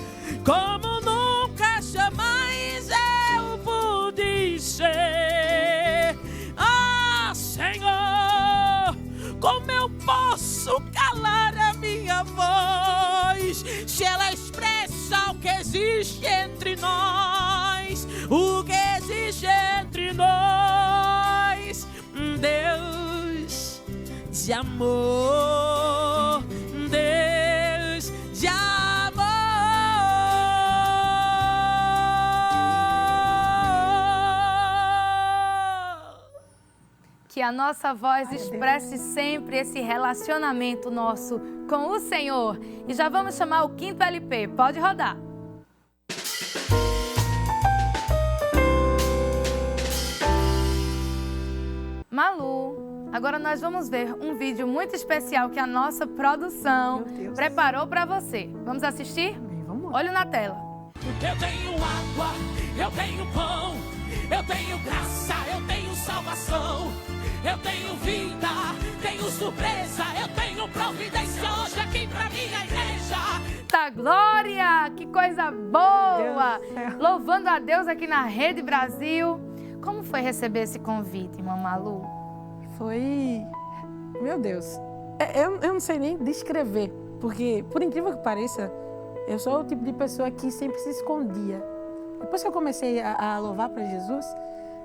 S3: como nunca jamais eu pude ser. Ah, Senhor, como eu posso calar a minha voz se ela expressa o que existe entre nós, o que existe entre nós? Deus de amor, Deus de amor.
S1: Que a nossa voz expresse sempre esse relacionamento nosso com o Senhor. E já vamos chamar o 5º LP. Pode rodar. Malu, agora nós vamos ver um vídeo muito especial que a nossa produção preparou para você. Vamos assistir?
S2: Vamos lá.
S1: Olho na tela.
S3: Eu tenho água, eu tenho pão, eu tenho graça, eu tenho salvação, eu tenho vida, tenho surpresa, eu tenho providência hoje aqui pra minha igreja.
S1: Tá, glória! Que coisa boa!
S2: Deus do céu.
S1: Louvando a Deus aqui na Rede Brasil. Como foi receber esse convite, irmã Malu?
S2: Foi... Meu Deus. Eu não sei nem descrever, porque, por incrível que pareça, eu sou o tipo de pessoa que sempre se escondia. Depois que eu comecei a louvar para Jesus,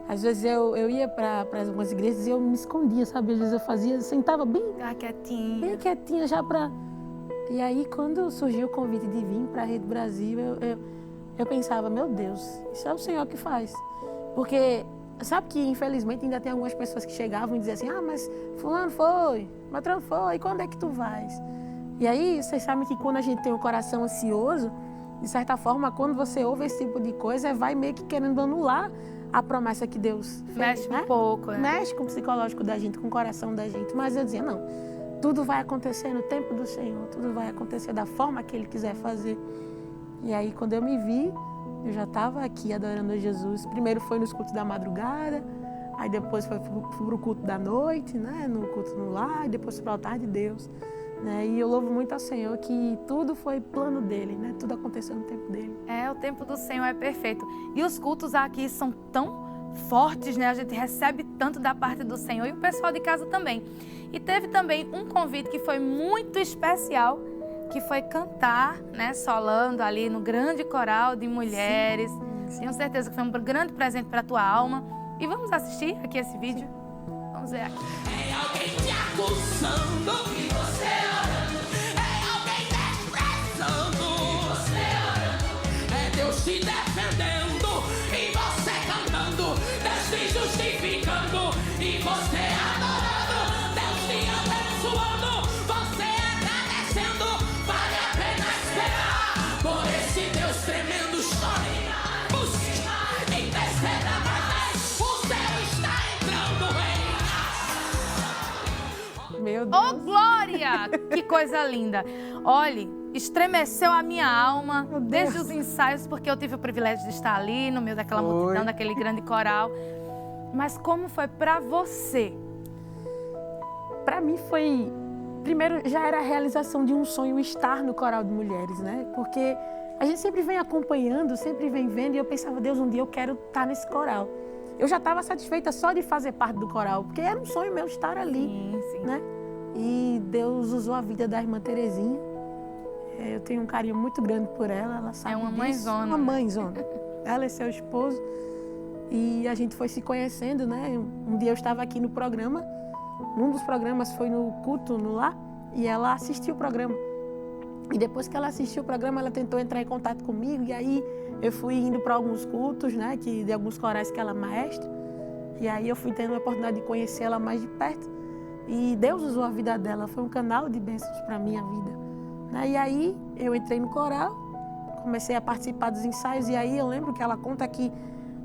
S2: às vezes eu ia para algumas igrejas e eu me escondia, sabe? Às vezes eu fazia, sentava bem quietinha já para... E aí, quando surgiu o convite de vir para a Rede Brasil, eu pensava, meu Deus, isso é o Senhor que faz. Porque, sabe que infelizmente ainda tem algumas pessoas que chegavam e diziam assim, ah, mas fulano foi, Matrão foi, e quando é que tu vais? E aí, vocês sabem que quando a gente tem o coração ansioso, de certa forma, quando você ouve esse tipo de coisa, vai meio que querendo anular a promessa que Deus fez,
S1: Mexe
S2: né?
S1: um pouco, né?
S2: Mexe com o psicológico da gente, com o coração da gente. Mas eu dizia, não, tudo vai acontecer no tempo do Senhor, tudo vai acontecer da forma que Ele quiser fazer. E aí, quando eu me vi, eu já estava aqui adorando a Jesus. Primeiro foi nos cultos da madrugada, aí depois foi para o culto da noite, né? No culto no lar, e depois para o altar de Deus. Né? E eu louvo muito ao Senhor que tudo foi plano dele, né? Tudo aconteceu no tempo dele.
S1: O tempo do Senhor é perfeito. E os cultos aqui são tão fortes, né? A gente recebe tanto da parte do Senhor e o pessoal de casa também. E teve também um convite que foi muito especial, que foi cantar, né? Solando ali no grande coral de mulheres. Sim. Tenho certeza que foi um grande presente para a tua alma. E vamos assistir aqui esse vídeo? Sim. Vamos ver aqui.
S3: É alguém te acusando e você orando. É alguém desprezando e você orando. É Deus te defendendo e você cantando. Deus te justificando e você adorando. Deus te abençoando, você agradecendo. Vale a pena esperar por esse Deus tremendo. Chore, busque, interceda mais. O céu está entrando em...
S2: Meu Deus.
S1: Oh, glória! Que coisa linda! Olhe, estremeceu a minha alma desde os ensaios, porque eu tive o privilégio de estar ali no meio daquela multidão, daquele grande coral. Mas como foi para você?
S2: Para mim foi... Primeiro, já era a realização de um sonho estar no coral de mulheres, né? Porque a gente sempre vem acompanhando, sempre vem vendo, e eu pensava, Deus, um dia eu quero estar nesse coral. Eu já estava satisfeita só de fazer parte do coral, porque era um sonho meu estar ali,
S1: sim.
S2: Né? E Deus usou a vida da irmã Terezinha. Eu tenho um carinho muito grande por ela, ela sabe
S1: uma
S2: disso.
S1: mãezona.
S2: Uma mãezona. Ela e seu esposo. E a gente foi se conhecendo, né? Um dia eu estava aqui no programa, num dos programas foi no culto, no lar, e ela assistiu o programa. E depois que ela assistiu o programa, ela tentou entrar em contato comigo, e aí eu fui indo para alguns cultos, né? De alguns corais que ela é maestra. E aí eu fui tendo a oportunidade de conhecer ela mais de perto. E Deus usou a vida dela, foi um canal de bênçãos para a minha vida. E aí eu entrei no coral, comecei a participar dos ensaios. E aí eu lembro que ela conta que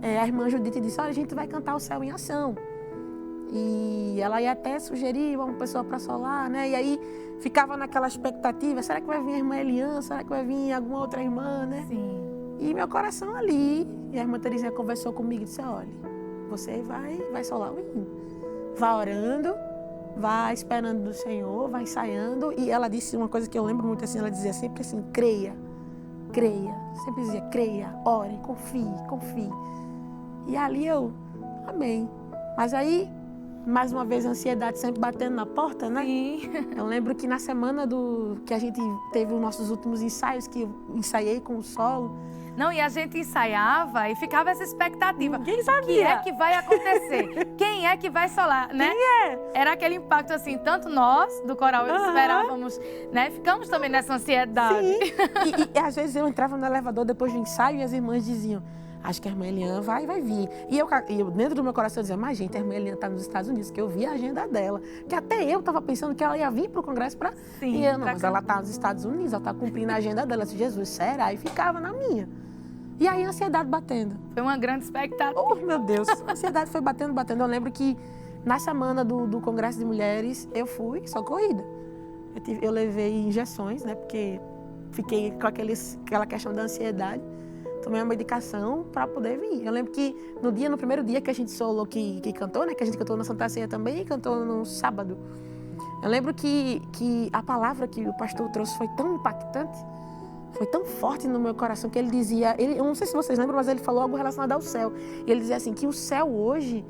S2: a irmã Judite disse, olha, a gente vai cantar O Céu em Ação. E ela ia até sugerir uma pessoa para solar, né? E aí ficava naquela expectativa, será que vai vir a irmã Eliane? Será que vai vir alguma outra irmã, né?
S1: Sim.
S2: E meu coração ali, e a irmã Terezinha conversou comigo e disse, olha, você vai solar o hino. Vá orando, vá esperando do Senhor, vai ensaiando. E ela disse uma coisa que eu lembro muito assim, ela dizia sempre assim, creia. Sempre dizia, creia, ore, confie. E ali eu, amém. Mas aí, mais uma vez, a ansiedade sempre batendo na porta, né?
S1: Sim.
S2: Eu lembro que na semana que a gente teve os nossos últimos ensaios, que eu ensaiei com o solo.
S1: Não, e a gente ensaiava e ficava essa expectativa.
S2: Ninguém sabia.
S1: O que é que vai acontecer? Quem é que vai solar, né?
S2: Quem é?
S1: Era aquele impacto assim, tanto nós, do coral, esperávamos, né? Ficamos também nessa ansiedade.
S2: Sim. E às vezes eu entrava no elevador depois do ensaio e as irmãs diziam, acho que a irmã Eliane vai vir. E eu dentro do meu coração eu dizia, mas gente, a irmã Eliane está nos Estados Unidos, que eu vi a agenda dela. Que até eu estava pensando que ela ia vir para o congresso para...
S1: Sim,
S2: e eu, não, mas ela está nos Estados Unidos, ela está cumprindo a agenda dela. Eu disse, Jesus, será? E ficava na minha. E aí a ansiedade batendo.
S1: Foi uma grande expectativa.
S2: Oh, meu Deus. A ansiedade foi batendo. Eu lembro que na semana do Congresso de Mulheres, eu fui socorrida. Eu levei injeções, né? Porque fiquei com aquela questão da ansiedade. Tomei uma medicação para poder vir. Eu lembro que no primeiro dia que a gente solou, que cantou, né? Que a gente cantou na Santa Ceia também e cantou no sábado. Eu lembro que a palavra que o pastor trouxe foi tão impactante, foi tão forte no meu coração, que ele dizia, eu não sei se vocês lembram, mas ele falou algo relacionado ao céu. E ele dizia assim, que o céu hoje,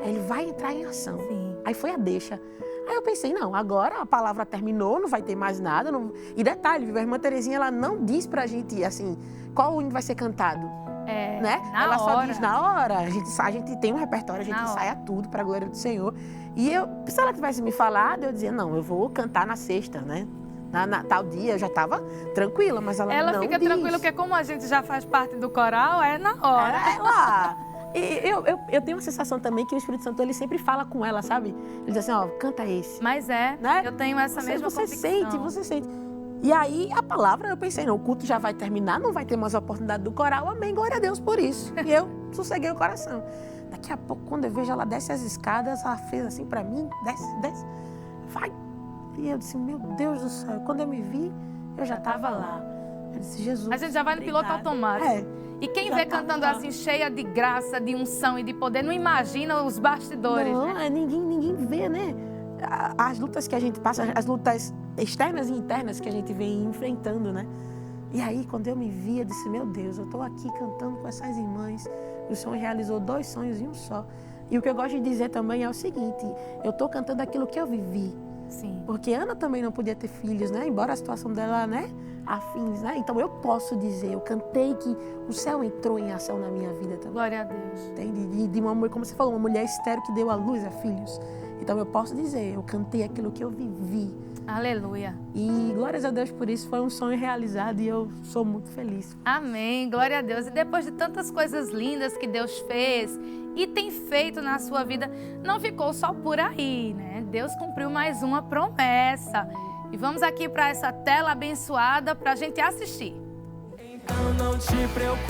S2: ele vai entrar em ação.
S1: Sim.
S2: Aí foi a deixa. Aí eu pensei, não, agora a palavra terminou, não vai ter mais nada. Não... E detalhe, a irmã Terezinha, ela não diz pra gente, assim, qual hino vai ser cantado. Né? Ela só diz na hora. A gente tem um repertório, a gente ensaia tudo para a glória do Senhor. E se ela tivesse me falado, eu dizia, não, eu vou cantar na sexta, né? Na tal dia, eu já estava tranquila, mas ela não
S1: fica
S2: diz.
S1: tranquila, porque como a gente já faz parte do coral, é na hora.
S2: É lá. E eu tenho uma sensação também que o Espírito Santo, ele sempre fala com ela, sabe? Ele diz assim, ó, canta esse.
S1: Mas né? Eu tenho essa mesma convicção.
S2: Você sente. E aí, a palavra, eu pensei, não, o culto já vai terminar, não vai ter mais a oportunidade do coral, amém, glória a Deus por isso. E eu sosseguei o coração. Daqui a pouco, quando eu vejo ela desce as escadas, ela fez assim pra mim, desce, vai. E eu disse, meu Deus do céu, quando eu me vi, eu já estava lá. Eu disse, Jesus,
S1: a gente já vai no piloto automático. E quem vê cantando assim, cheia de graça, de unção e de poder, não imagina os bastidores,
S2: não,
S1: né?
S2: Ninguém vê, né? As lutas que a gente passa, as lutas externas e internas que a gente vem enfrentando, né? E aí, quando eu me vi, eu disse, meu Deus, eu estou aqui cantando com essas irmãs. O Senhor realizou 2 sonhos em um só. E o que eu gosto de dizer também é o seguinte, eu estou cantando aquilo que eu vivi.
S1: Sim.
S2: Porque Ana também não podia ter filhos, né? Embora a situação dela, né? Afins, né? Então eu posso dizer, eu cantei que o céu entrou em ação na minha vida também.
S1: Glória a Deus.
S2: Entende? De uma mulher, como você falou, uma mulher estéril que deu à luz a filhos. Então eu posso dizer, eu cantei aquilo que eu vivi.
S1: Aleluia.
S2: E glórias a Deus por isso, foi um sonho realizado e eu sou muito feliz.
S1: Amém, glória a Deus. E depois de tantas coisas lindas que Deus fez e tem feito na sua vida, não ficou só por aí, né? Deus cumpriu mais uma promessa. E vamos aqui para essa tela abençoada para a gente assistir.
S3: Então não te preocupas,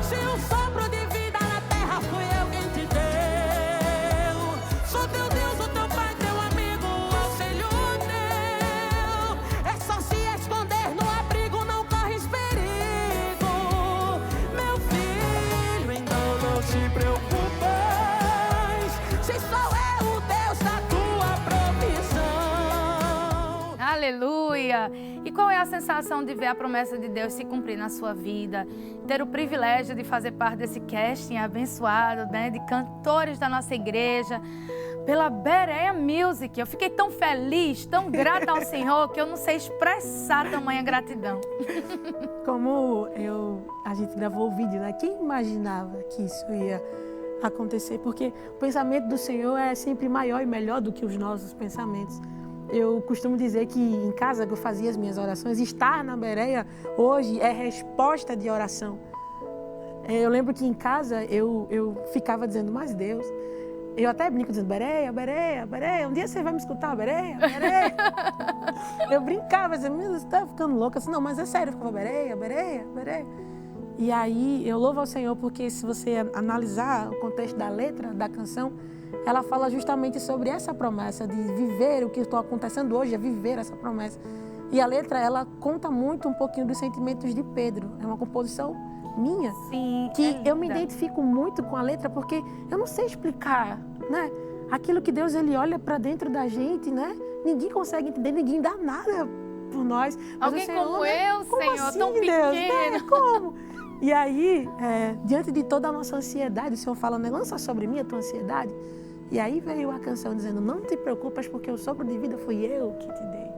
S3: se um sopro de vida na terra foi eu quem te deu. Sou teu Deus, o teu Pai, teu amigo, auxílio teu. É só se esconder no abrigo, não corres perigo. Meu filho, então não te preocupas, se sou eu o Deus da tua provisão.
S1: Aleluia! E qual é a sensação de ver a promessa de Deus se cumprir na sua vida? Ter o privilégio de fazer parte desse casting abençoado, né? De cantores da nossa igreja, pela Bereia Music. Eu fiquei tão feliz, tão grata ao Senhor, que eu não sei expressar tamanha gratidão.
S2: Como a gente gravou o vídeo, né? Quem imaginava que isso ia acontecer? Porque o pensamento do Senhor é sempre maior e melhor do que os nossos pensamentos. Eu costumo dizer que em casa que eu fazia as minhas orações, estar na Bereia hoje é resposta de oração. Eu lembro que em casa eu ficava dizendo, mas Deus, Eu até brinco dizendo, Bereia, Bereia, Bereia, um dia você vai me escutar, Bereia, Bereia. Eu brincava, dizia, meu Deus, você tá ficando louca. Assim, não, mas é sério, eu ficava, Bereia, Bereia, Bereia. E aí, eu louvo ao Senhor porque se você analisar o contexto da letra da canção, ela fala justamente sobre essa promessa de viver o que está acontecendo hoje, é viver essa promessa. E a letra, ela conta muito um pouquinho dos sentimentos de Pedro. É uma composição minha.
S1: Sim,
S2: que eu me identifico muito com a letra porque eu não sei explicar, né? Aquilo que Deus, ele olha para dentro da gente, né? Ninguém consegue entender, ninguém dá nada por nós. Mas
S1: alguém
S2: Senhor,
S1: como
S2: né?
S1: eu,
S2: Como
S1: Senhor,
S2: assim,
S1: tão
S2: Deus,
S1: pequeno.
S2: né? Como? E aí, diante de toda a nossa ansiedade, o Senhor fala, né? Lança sobre mim a tua ansiedade. E aí veio a canção dizendo, não te preocupas porque o sopro de vida fui eu que te dei.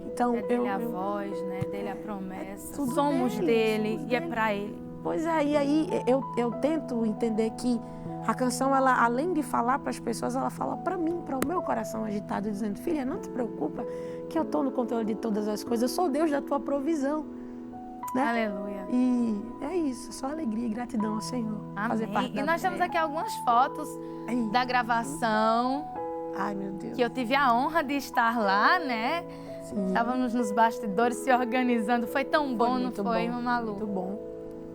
S2: Então,
S1: É dele a voz, né? Dele a promessa. Somos dele e é para ele.
S2: Pois é, e aí eu tento entender que a canção, ela, além de falar para as pessoas, ela fala para mim, para o meu coração agitado, dizendo, filha, não te preocupa que eu estou no controle de todas as coisas, eu sou Deus da tua provisão. Né?
S1: Aleluia.
S2: E é isso, só alegria e gratidão ao Senhor.
S1: Amém.
S2: Fazer parte
S1: E nós temos aqui algumas fotos da gravação.
S2: Ai, meu Deus.
S1: Que eu tive a honra de estar lá, né?
S2: Sim.
S1: Estávamos nos bastidores se organizando. Foi tão bom, não foi, Mamalu?
S2: Muito bom.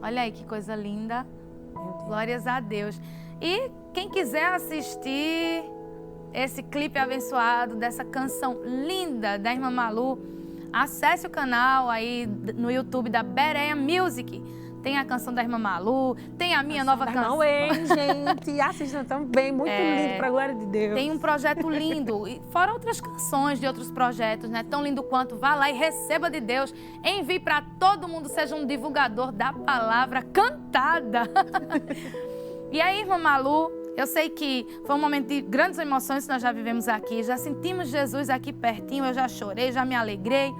S1: Olha aí que coisa linda.
S2: Meu Deus.
S1: Glórias a Deus. E quem quiser assistir esse clipe abençoado dessa canção linda da Irmã Malu, acesse o canal aí no YouTube da Bereia Music. Tem a canção da Irmã Malu, tem a minha nova canção.
S2: Não, hein, gente? Assistam também, muito lindo, pra glória de Deus.
S1: Tem um projeto lindo, e fora outras canções de outros projetos, né? Tão lindo quanto. Vá lá e receba de Deus. Envie para todo mundo, seja um divulgador da palavra cantada. E aí, Irmã Malu, eu sei que foi um momento de grandes emoções que nós já vivemos aqui. Já sentimos Jesus aqui pertinho, eu já chorei, já me alegrei.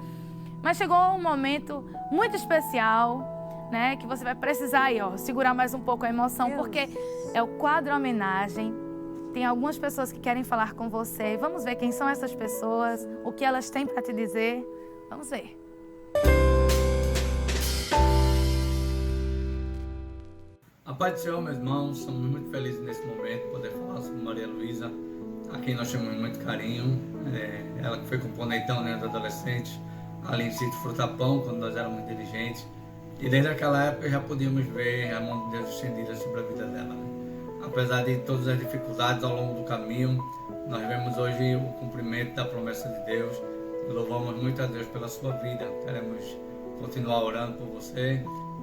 S1: Mas chegou um momento muito especial, né, que você vai precisar aí, ó, segurar mais um pouco a emoção, porque é o quadro homenagem. Tem algumas pessoas que querem falar com você. Vamos ver quem são essas pessoas, o que elas têm para te dizer. Vamos ver.
S4: A paz do Senhor, meus irmãos, estamos muito felizes nesse momento, poder falar sobre Maria Luísa, a quem nós chamamos muito carinho. Ela que foi componentão, né, da adolescente, ali em Sítio Frutapão, quando nós éramos dirigentes. E desde aquela época já podíamos ver a mão de Deus estendida sobre a vida dela. Né? Apesar de todas as dificuldades ao longo do caminho, nós vemos hoje o cumprimento da promessa de Deus. Louvamos muito a Deus pela sua vida. Queremos continuar orando por você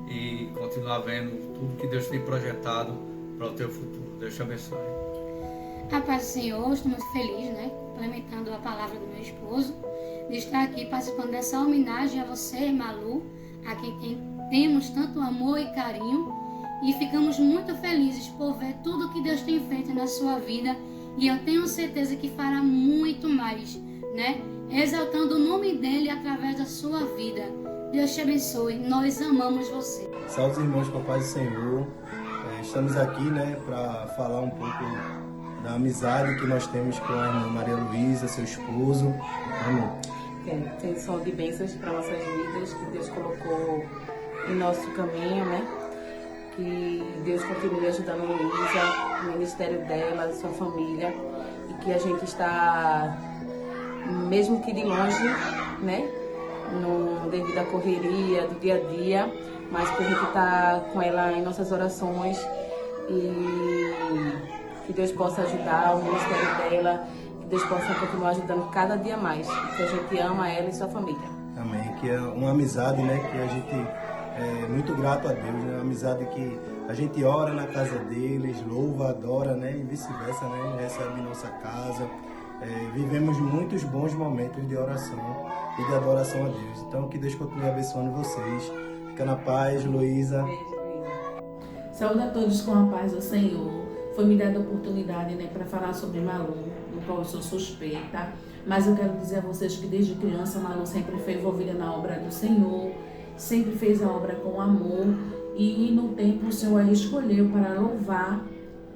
S4: e continuar vendo tudo que Deus tem projetado para o teu futuro. Deus te abençoe.
S5: A paz do Senhor, estou muito feliz, né? Implementando a palavra do meu esposo, de estar aqui participando dessa homenagem a você, Malu, a quem temos tanto amor e carinho, e ficamos muito felizes por ver tudo que Deus tem feito na sua vida, e eu tenho certeza que fará muito mais, né? Exaltando o nome dele através da sua vida. Deus te abençoe, nós amamos você.
S6: Salve, irmãos, com a paz do Senhor. Estamos aqui, né, para falar um pouco da amizade que nós temos com a irmã Maria Luísa, seu esposo. Amor.
S7: Tem som de bênçãos para nossas vidas, que Deus colocou em nosso caminho, né? Que Deus continue ajudando a Luísa, o ministério dela, a sua família, e que a gente está, mesmo que de longe, né? Devido à correria do dia a dia, mas que a gente está com ela em nossas orações e que Deus possa ajudar o ministério dela, que Deus possa continuar ajudando cada dia mais, que a gente ama ela e sua família.
S6: Amém. Que é uma amizade, né, que a gente é muito grato a Deus, né? Uma amizade que a gente ora na casa deles, louva, adora, né, e vice-versa, né, recebe em nossa casa. Vivemos muitos bons momentos de oração e de adoração a Deus. Então, que Deus continue abençoando vocês. Fica na paz, Luísa.
S8: Saúde a todos com a paz do Senhor. Foi me dada a oportunidade, né, para falar sobre Malu, do qual eu sou suspeita. Mas eu quero dizer a vocês que desde criança Malu sempre foi envolvida na obra do Senhor, sempre fez a obra com amor. E no tempo o Senhor a escolheu para louvar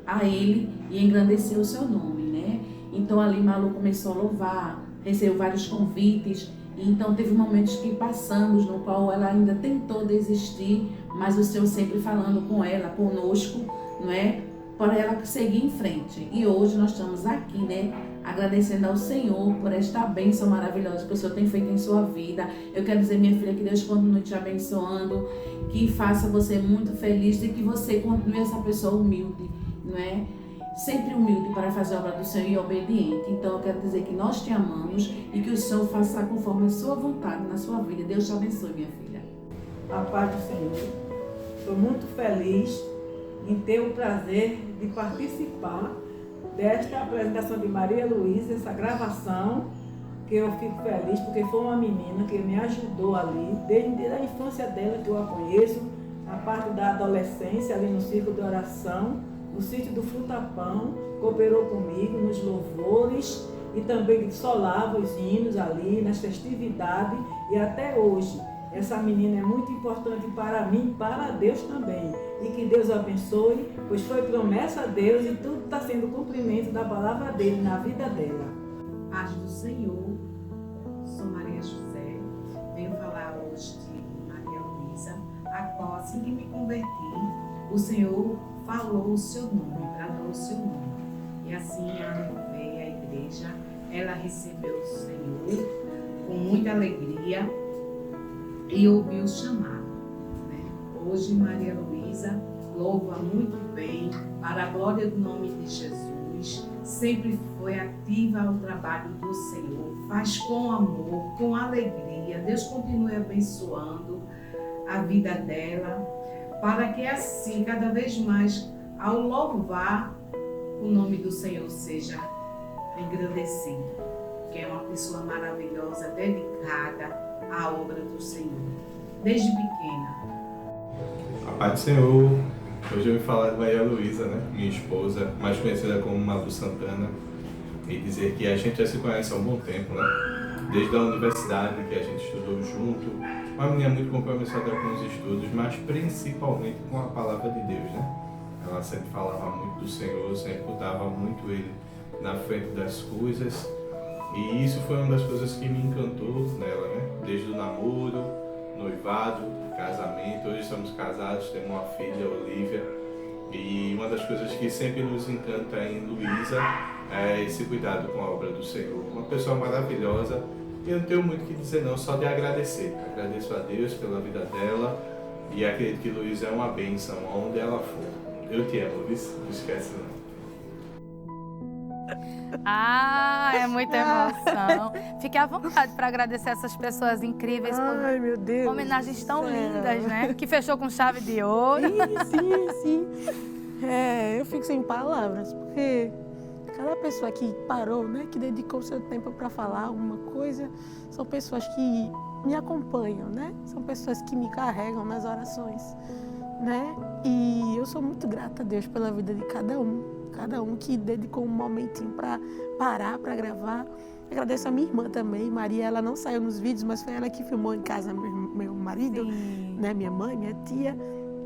S8: a Ele e engrandecer o seu nome, né? Então ali Malu começou a louvar, recebeu vários convites. Então teve momentos que passamos no qual ela ainda tentou desistir, mas o Senhor sempre falando com ela, conosco, não é? para ela seguir em frente. E hoje nós estamos aqui, né, agradecendo ao Senhor por esta bênção maravilhosa que o Senhor tem feito em sua vida. Eu quero dizer, minha filha, que Deus continue te abençoando, que faça você muito feliz e que você continue essa pessoa humilde, não é? Sempre humilde para fazer a obra do Senhor e obediente. Então eu quero dizer que nós te amamos e que o Senhor faça conforme a sua vontade na sua vida. Deus te abençoe, minha filha.
S9: A paz do Senhor. Estou muito feliz em ter o prazer de participar desta apresentação de Maria Luísa, essa gravação, que eu fico feliz porque foi uma menina que me ajudou ali, desde a infância dela que eu a conheço, na parte da adolescência, ali no círculo de oração, no sítio do Frutapão, cooperou comigo nos louvores e também solava os hinos ali, nas festividades, e até hoje. Essa menina é muito importante para mim, para Deus também. E que Deus abençoe, pois foi promessa a Deus e tudo está sendo cumprimento da palavra dele na vida dela.
S10: Paz do Senhor, sou Maria José, venho falar hoje de Maria Luísa, a qual assim que me converti, o Senhor falou o seu nome, bradou o seu nome. E assim ela veio à igreja, ela recebeu o Senhor com muita alegria e ouviu o chamado, né? Hoje Maria Luísa louva muito bem, para a glória do nome de Jesus, sempre foi ativa ao trabalho do Senhor, faz com amor, com alegria. Deus continue abençoando a vida dela, para que assim, cada vez mais, ao louvar, o nome do Senhor seja engrandecido, que é uma pessoa maravilhosa, dedicada à obra do Senhor, desde pequena.
S11: A paz do Senhor. Hoje eu vim falar de Maria Luísa, né? Minha esposa, mais conhecida como Malu Santana, e dizer que a gente já se conhece há um bom tempo, né? Desde a universidade que a gente estudou junto, uma menina muito compromissada com os estudos, mas principalmente com a palavra de Deus, né? Ela sempre falava muito do Senhor, sempre botava muito Ele na frente das coisas, e isso foi uma das coisas que me encantou nela, né? Desde o namoro, noivado, casamento. Hoje estamos casados, temos uma filha, Olivia, e uma das coisas que sempre nos encanta em Luísa é esse cuidado com a obra do Senhor. Uma pessoa maravilhosa, e eu não tenho muito o que dizer não, só de agradecer. Agradeço a Deus pela vida dela e acredito que Luísa é uma bênção onde ela for. Eu te amo, viu? Não esquece não.
S1: Ah, é muita emoção. Fique à vontade para agradecer essas pessoas incríveis por
S2: meu Deus,
S1: homenagens tão lindas, né? Que fechou com chave de ouro.
S2: Sim. Eu fico sem palavras, porque cada pessoa que parou, né, que dedicou seu tempo para falar alguma coisa, são pessoas que me acompanham, né? São pessoas que me carregam nas orações, né? E eu sou muito grata a Deus pela vida de cada um que dedicou um momentinho para parar, para gravar. Agradeço a minha irmã também, Maria, ela não saiu nos vídeos, mas foi ela que filmou em casa meu marido, né, minha mãe, minha tia,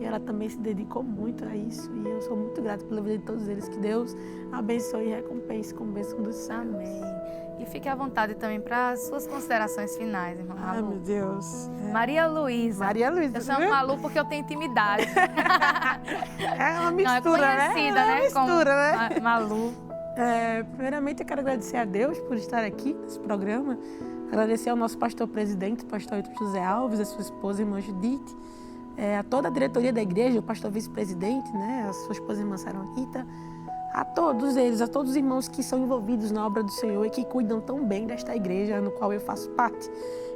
S2: e ela também se dedicou muito a isso, e eu sou muito grata pela vida de todos eles, que Deus abençoe e recompense com bênção dos céus.
S1: Amém. E fique à vontade também para as suas considerações finais, irmã Malu.
S2: Ai, meu Deus.
S1: Maria Luísa. Eu chamo Malu porque eu tenho intimidade.
S2: É uma mistura,
S1: não, é conhecida, né?
S2: É uma mistura, né?
S1: Malu.
S2: Primeiramente, eu quero agradecer a Deus por estar aqui nesse programa. Agradecer ao nosso pastor-presidente, pastor José Alves, a sua esposa, irmã Judite, a toda a diretoria da igreja, o pastor vice-presidente, né? A sua esposa, irmã Sarão Rita, a todos eles, a todos os irmãos que são envolvidos na obra do Senhor e que cuidam tão bem desta igreja no qual eu faço parte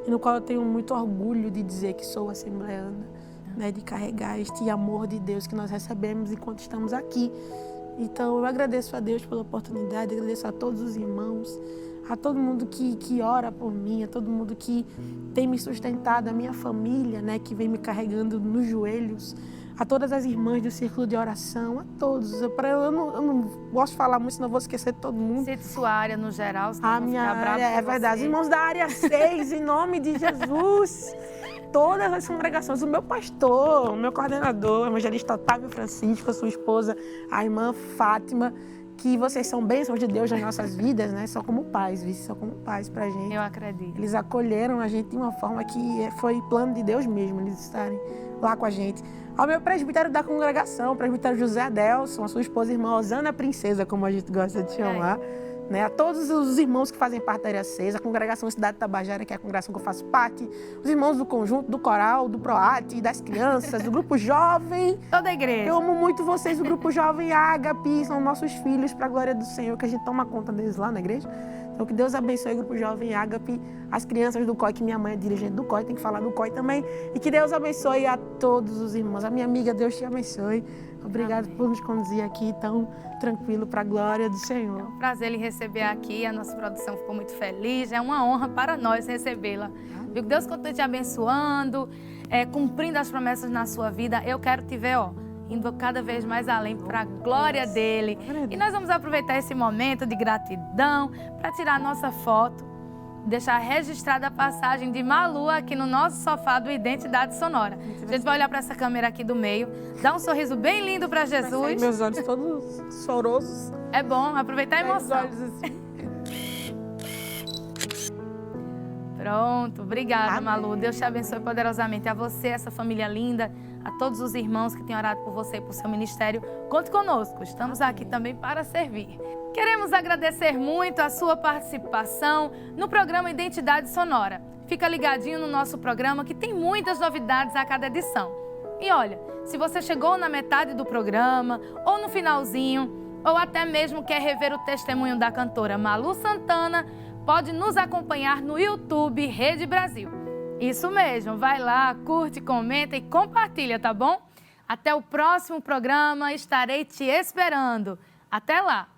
S2: e no qual eu tenho muito orgulho de dizer que sou assembleana, né, de carregar este amor de Deus que nós recebemos enquanto estamos aqui. Então eu agradeço a Deus pela oportunidade, agradeço a todos os irmãos, a todo mundo que ora por mim, a todo mundo que tem me sustentado, a minha família, né, que vem me carregando nos joelhos, a todas as irmãs do círculo de oração, a todos. Eu não gosto de falar muito, senão vou esquecer de todo mundo.
S1: Cite sua área no geral, senão
S2: a minha área, é verdade. Os irmãos da área 6, em nome de Jesus. Todas as congregações, o meu pastor, o meu coordenador, o evangelista Otávio Francisco, a sua esposa, a irmã Fátima, que vocês são bênçãos de Deus nas nossas vidas, né? Só como pais, vice, só como pais pra gente.
S1: Eu acredito.
S2: Eles acolheram a gente de uma forma que foi plano de Deus mesmo, eles estarem lá com a gente. Ao meu presbítero da congregação, o presbítero José Adelson, a sua esposa e irmã Osana Princesa, como a gente gosta de chamar. Né, a todos os irmãos que fazem parte da Área 6, a congregação Cidade Tabajara, que é a congregação que eu faço parte, os irmãos do conjunto, do coral, do PROAT, das crianças, do grupo jovem.
S1: Toda a igreja.
S2: Eu amo muito vocês, o grupo jovem Ágape, são nossos filhos, para a glória do Senhor, que a gente toma conta deles lá na igreja. Então, que Deus abençoe o grupo jovem Ágape, as crianças do COI, que minha mãe é dirigente do COI, tem que falar do COI também. E que Deus abençoe a todos os irmãos. A minha amiga, Deus te abençoe. Obrigado por nos conduzir aqui tão tranquilo para a glória do Senhor.
S1: É um prazer lhe receber aqui, a nossa produção ficou muito feliz, é uma honra para nós recebê-la. Que Deus continue te abençoando, cumprindo as promessas na sua vida. Eu quero te ver, indo cada vez mais além para a glória dele. E nós vamos aproveitar esse momento de gratidão para tirar a nossa foto, deixar registrada a passagem de Malu aqui no nosso sofá do Identidade Sonora. A gente vai olhar para essa câmera aqui do meio, dar um sorriso bem lindo para Jesus.
S2: Meus olhos todos chorosos.
S1: É bom aproveitar a emoção.
S2: Olhos assim.
S1: Pronto, obrigada,
S2: Amém.
S1: Malu. Deus te abençoe poderosamente. A você, essa família linda, a todos os irmãos que têm orado por você e por seu ministério. Conte conosco, estamos aqui também para servir. Queremos agradecer muito a sua participação no programa Identidade Sonora. Fica ligadinho no nosso programa que tem muitas novidades a cada edição. E olha, se você chegou na metade do programa, ou no finalzinho, ou até mesmo quer rever o testemunho da cantora Malu Santana, pode nos acompanhar no YouTube Rede Brasil. Isso mesmo, vai lá, curte, comenta e compartilha, tá bom? Até o próximo programa, estarei te esperando. Até lá!